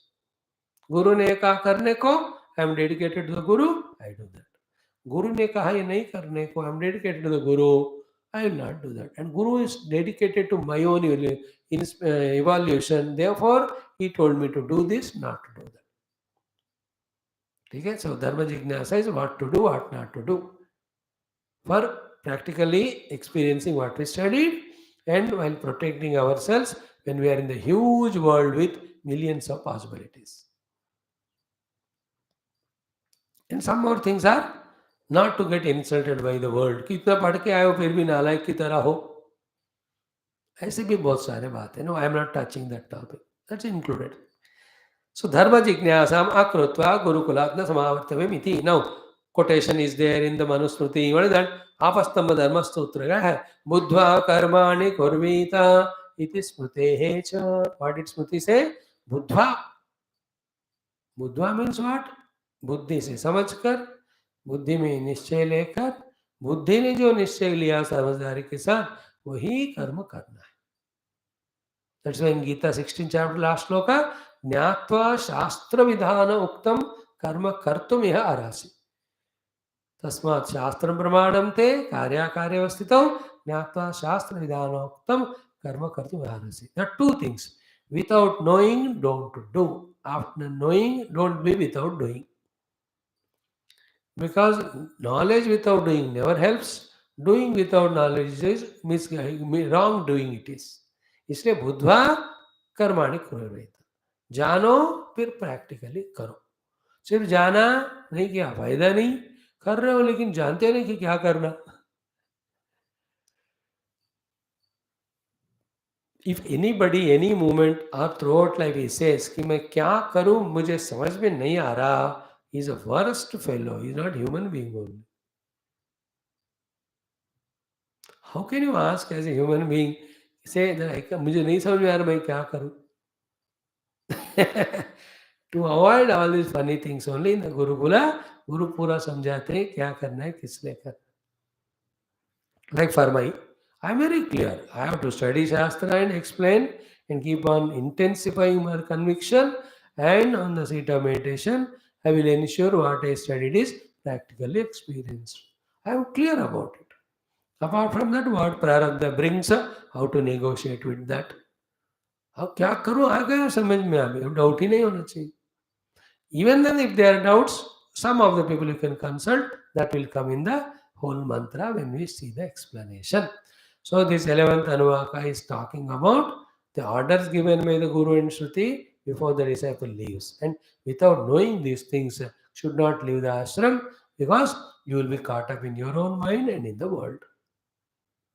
Guru ne kaha karne ko, I am dedicated to the Guru, I do that. Guru ne kaha ye nahi karne ko, I am dedicated to the Guru, I will not do that. And Guru is dedicated to my own evaluation. Therefore, he told me to do this, not to do that. Okay? So, Dharma Jignasa is what to do, what not to do. For practically experiencing what we studied and while protecting ourselves when we are in the huge world with millions of possibilities. And some more things are not to get insulted by the world. कि इतना पढ़ के आए हो फिर भी नालायक की तरह हो. ऐसे भी बहुत सारे बात है. No, I am not touching that topic. That's included. So dharma jignasam akrutva gurukulatna samavartavim iti. Now, quotation is there in the Manusmriti. What is that? Apastamba dharma sutra hai. Buddhva karmani kurvita iti smritehe cha. What did Smriti say? Buddhva. Buddhva means what? बुद्धि से समझकर, बुद्धि में निश्चय लेकर, बुद्धि ने जो निश्चय लिया समझदारी के साथ, वही कर्म करना है. That's why in Gita 16 chapter last shloka, ज्ञात्वा शास्त्र विधान उक्तम कर्म कर्तुम इह अर्हसि. तस्मात् शास्त्रं प्रमाणं ते कार्याकार्यवस्थितौ ज्ञात्वा शास्त्र विधान उक्तम कर्म कर्तुम इह अर्हसि. There are two things. Without knowing, don't do. After knowing, don't be without doing. Because knowledge without doing never helps. Doing without knowledge is wrong doing it is. इसलिए बुद्धवा कर्माणि कुर्वन्ति. जानो फिर प्रैक्टिकली करो. सिर्फ जाना नहीं किया फायदा नहीं, कर रहे हो लेकिन जानते नहीं कि क्या करना. If anybody, any moment or throughout life he says कि मैं क्या करूं मुझे समझ में नहीं आ रहा, he is a worst fellow. He is not human being only. How can you ask as a human being, say that मुझे नहीं समझ में आ रहा मैं क्या करूं? To avoid all these funny things only in the Gurukula, Guru पूरा समझाते हैं क्या करना है किसने करना. Like for my, I am very clear. I have to study Shastra and explain and keep on intensifying my conviction, and on the seat of meditation, I will ensure what I studied is practically experienced. I am clear about it. Apart from that, what prarabdha brings, how to negotiate with that. अब क्या करूं आ गया समझ में आ गया, doubt ही नहीं होना चाहिए. Even then, if there are doubts, some of the people you can consult, that will come in the whole mantra when we see the explanation. So this 11th Anuvaka is talking about the orders given by the Guru and Shruti before the disciple leaves. And without knowing these things, should not leave the ashram because you will be caught up in your own mind and in the world.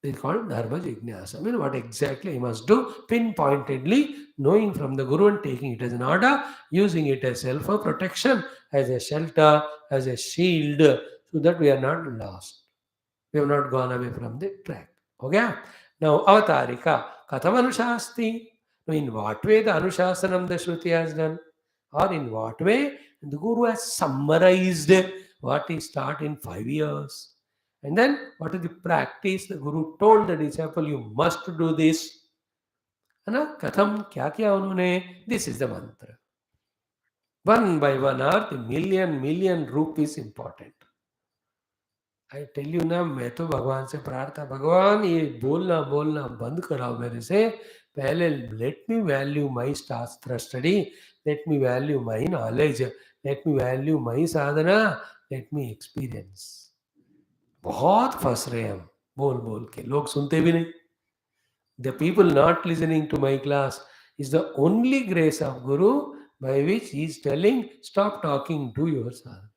It's called Dharma Jignasa. I mean, what exactly I must do, pinpointedly, knowing from the Guru and taking it as an order, using it as self-protection, as a shelter, as a shield, so that we are not lost. We have not gone away from the track. Okay? Now, Avatarika, Katham Anushasti. Now, in what way the Anushasanam the Shruti has done? Or in what way the Guru has summarized what is taught in 5 years. And then what is the practice? The Guru told the disciple, you must do this. है ना? कथम क्या किया उन्होंने? This is the mantra. One by 1 hour, the million रूप is important. I tell you ना, मैं तो भगवान से प्रार्थना, भगवान ये बोलना बंद कराओ मेरे से, पहले लेट मी वैल्यू माई शास्त्र study, let me value my knowledge, let me value my Sadhana, let me experience. बहुत फंस रहे हम बोल के, लोग सुनते भी नहीं. The people not listening to my class is the only grace of guru by which he is telling, stop talking, do your sadhana.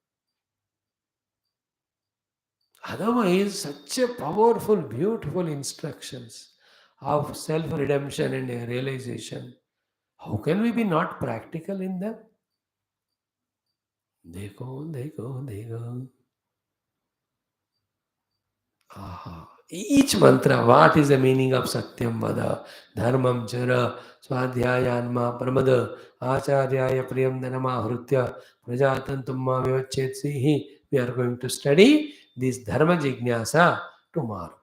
Otherwise, such a powerful, beautiful instructions of self-redemption and realization. How can we be not practical in them? Dekho. Aha. Each mantra, what is the meaning of Satyam Vada, Dharmam Chara, Swadhyayanma Pramada, Acharyaya Priyam Dhanama Hrutya, Prajatantumma Vivachetsi. We are going to study this Dharma Jignasa tomorrow.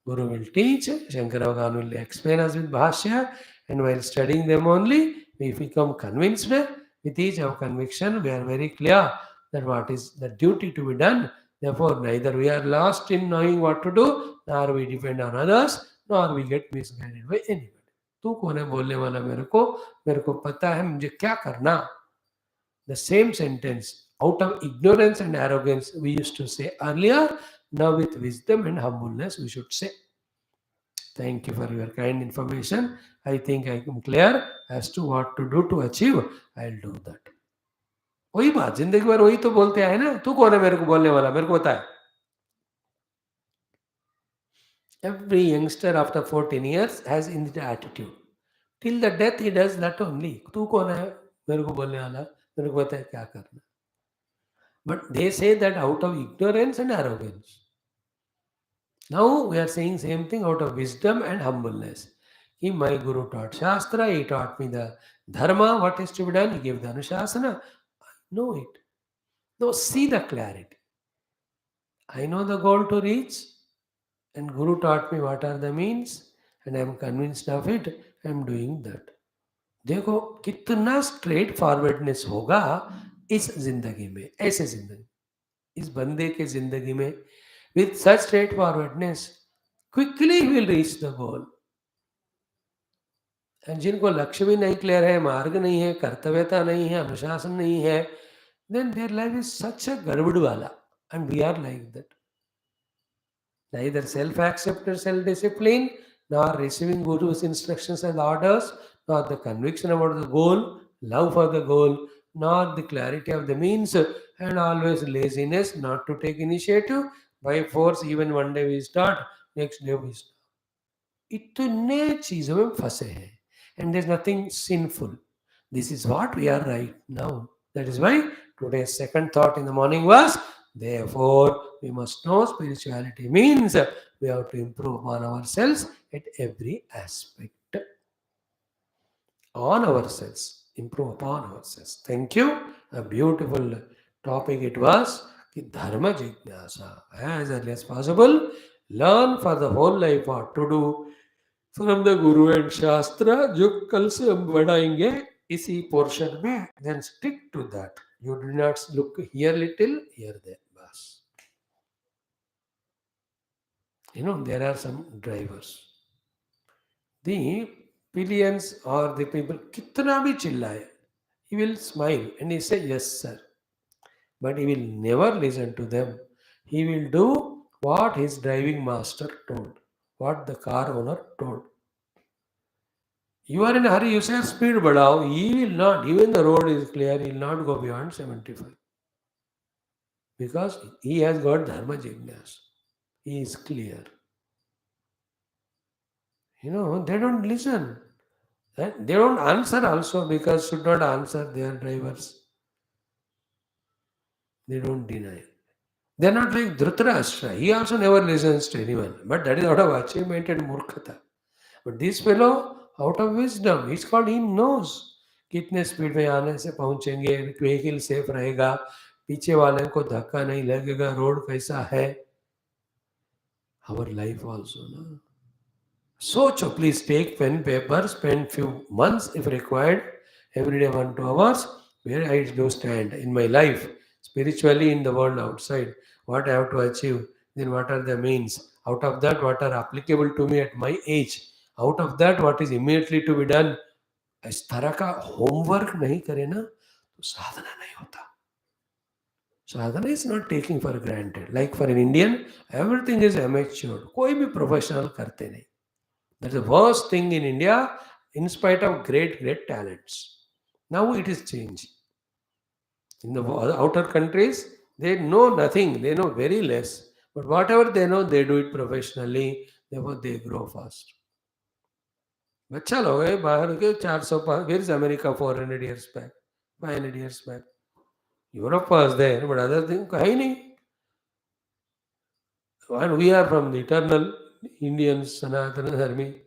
Guru will teach, Shankara will explain us with Bhashya, and while studying them only, we become convinced. With each of conviction, we are very clear that what is the duty to be done. Therefore, neither we are lost in knowing what to do, nor we depend on others, nor we get misguided by anybody. तू कौन है बोलने वाला मेरे को पता है मुझे क्या करना. The same sentence, out of ignorance and arrogance, we used to say earlier. Now with wisdom and humbleness, we should say. Thank you for your kind information. I think I am clear as to what to do to achieve. I'll do that. वही बात, जिंदगी भर वही तो बोलते आए ना. तू कौन है मेरे को बोलने वाला, मेरे को पता है. Every youngster after 14 years has in the attitude. Till the death he does that only. तू कौन है मेरे को बोलने वाला, मेरे को पता है क्या करना. But they say that out of ignorance and arrogance. Now we are saying same thing out of wisdom and humbleness. My Guru taught Shastra, he taught me the Dharma, what is to be done, he gave the Anushasana. I know it. Now see the clarity. I know the goal to reach, and Guru taught me what are the means, and I am convinced of it, I am doing that. देखो कितना straight forwardness होगा इस जिंदगी में, ऐसे जिंदगी, इस बंदे के जिंदगी में. With such straightforwardness, quickly he will reach the goal. And जिनको लक्ष्य भी नहीं क्लियर है, मार्ग नहीं है, कर्तव्यता नहीं है, अनुशासन नहीं है, then their life is such a गड़बड़ वाला. And we are like that. Neither self-accepted self-discipline, nor receiving Guru's instructions and orders, nor the conviction about the goal, love for the goal, nor the clarity of the means, and always laziness not to take initiative. By force, even one day we start, next day we stop. इतने चीजों में फंसे हैं, and there's nothing sinful. This is what we are right now. That is why today's second thought in the morning was, therefore we must know spirituality means we have to improve on ourselves at every aspect. On ourselves, improve upon ourselves. Thank you. A beautiful topic it was. Dharma Jignasa. As early as possible, learn for the whole life what to do from the Guru and Shastra. जो कल से हम बढ़ाएंगे इसी portion में, then stick to that. You do not look here little, here there. Bas. There are some drivers. The pillions or the people, kitna bhi chillaye, he will smile and he say, yes sir. But he will never listen to them. He will do what his driving master told, what the car owner told. You are in a hurry, you say speed badao, he will not, even the road is clear, he will not go beyond 75. Because he has got Dharma Jignas. He is clear. They don't listen. They don't answer also, because should not answer their drivers. They don't deny. They are not like Dhritarashtra. He also never listens to anyone. But that is out of achievement and murkhata. But this fellow, out of wisdom, it's called he knows. कितने speed में आने से पहुंचेंगे, vehicle safe रहेगा, पीछे वाले को धक्का नहीं लगेगा, रोड कैसा है, our life also, na. So please take pen, paper, spend few months if required, every day 1 2 hours, where I do stand in my life, spiritually in the world outside, what I have to achieve, then what are the means, out of that what are applicable to me at my age, out of that what is immediately to be done. इस तरह का homework नहीं करे ना तो साधना नहीं होता. साधना is not taking for granted. Like for an Indian, everything is amateur. कोई भी प्रोफेशनल करते नहीं. That's the worst thing in India, in spite of great talents. Now it is changing. In the outer countries, they know nothing, they know very less. But whatever they know, they do it professionally, therefore they grow fast. बच्चा लोग है बाहर के 400 where is America 400 years back, 500 years back. Europe was there, but other thing कहीं नहीं. And we are from the eternal Indians, Sanatana Dharmi.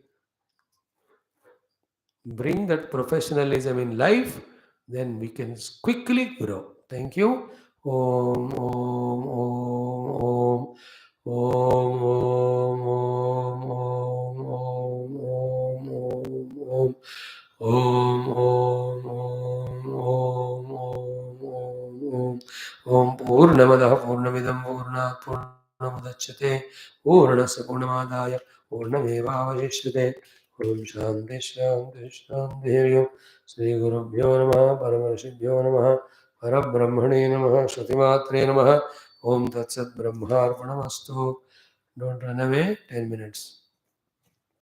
Bring that professionalism in life, then we can quickly grow. Thank you. Om, om, om, om, om, om, om, om, om, om, om, om, om, om, om, om, Purnamadaha Purnamidam Purnat Purnamudachyate Purnasya Purnamadaya Purnamevavashishyate. Om Shanti Shanti Shanti. Sri Gurubhyo Namaha Paramarshibhyo Namaha Parabrahmane Namaha Shruti Matre Namaha. Om Tat Sat Brahmarpanamastu. Don't run away. 10 minutes.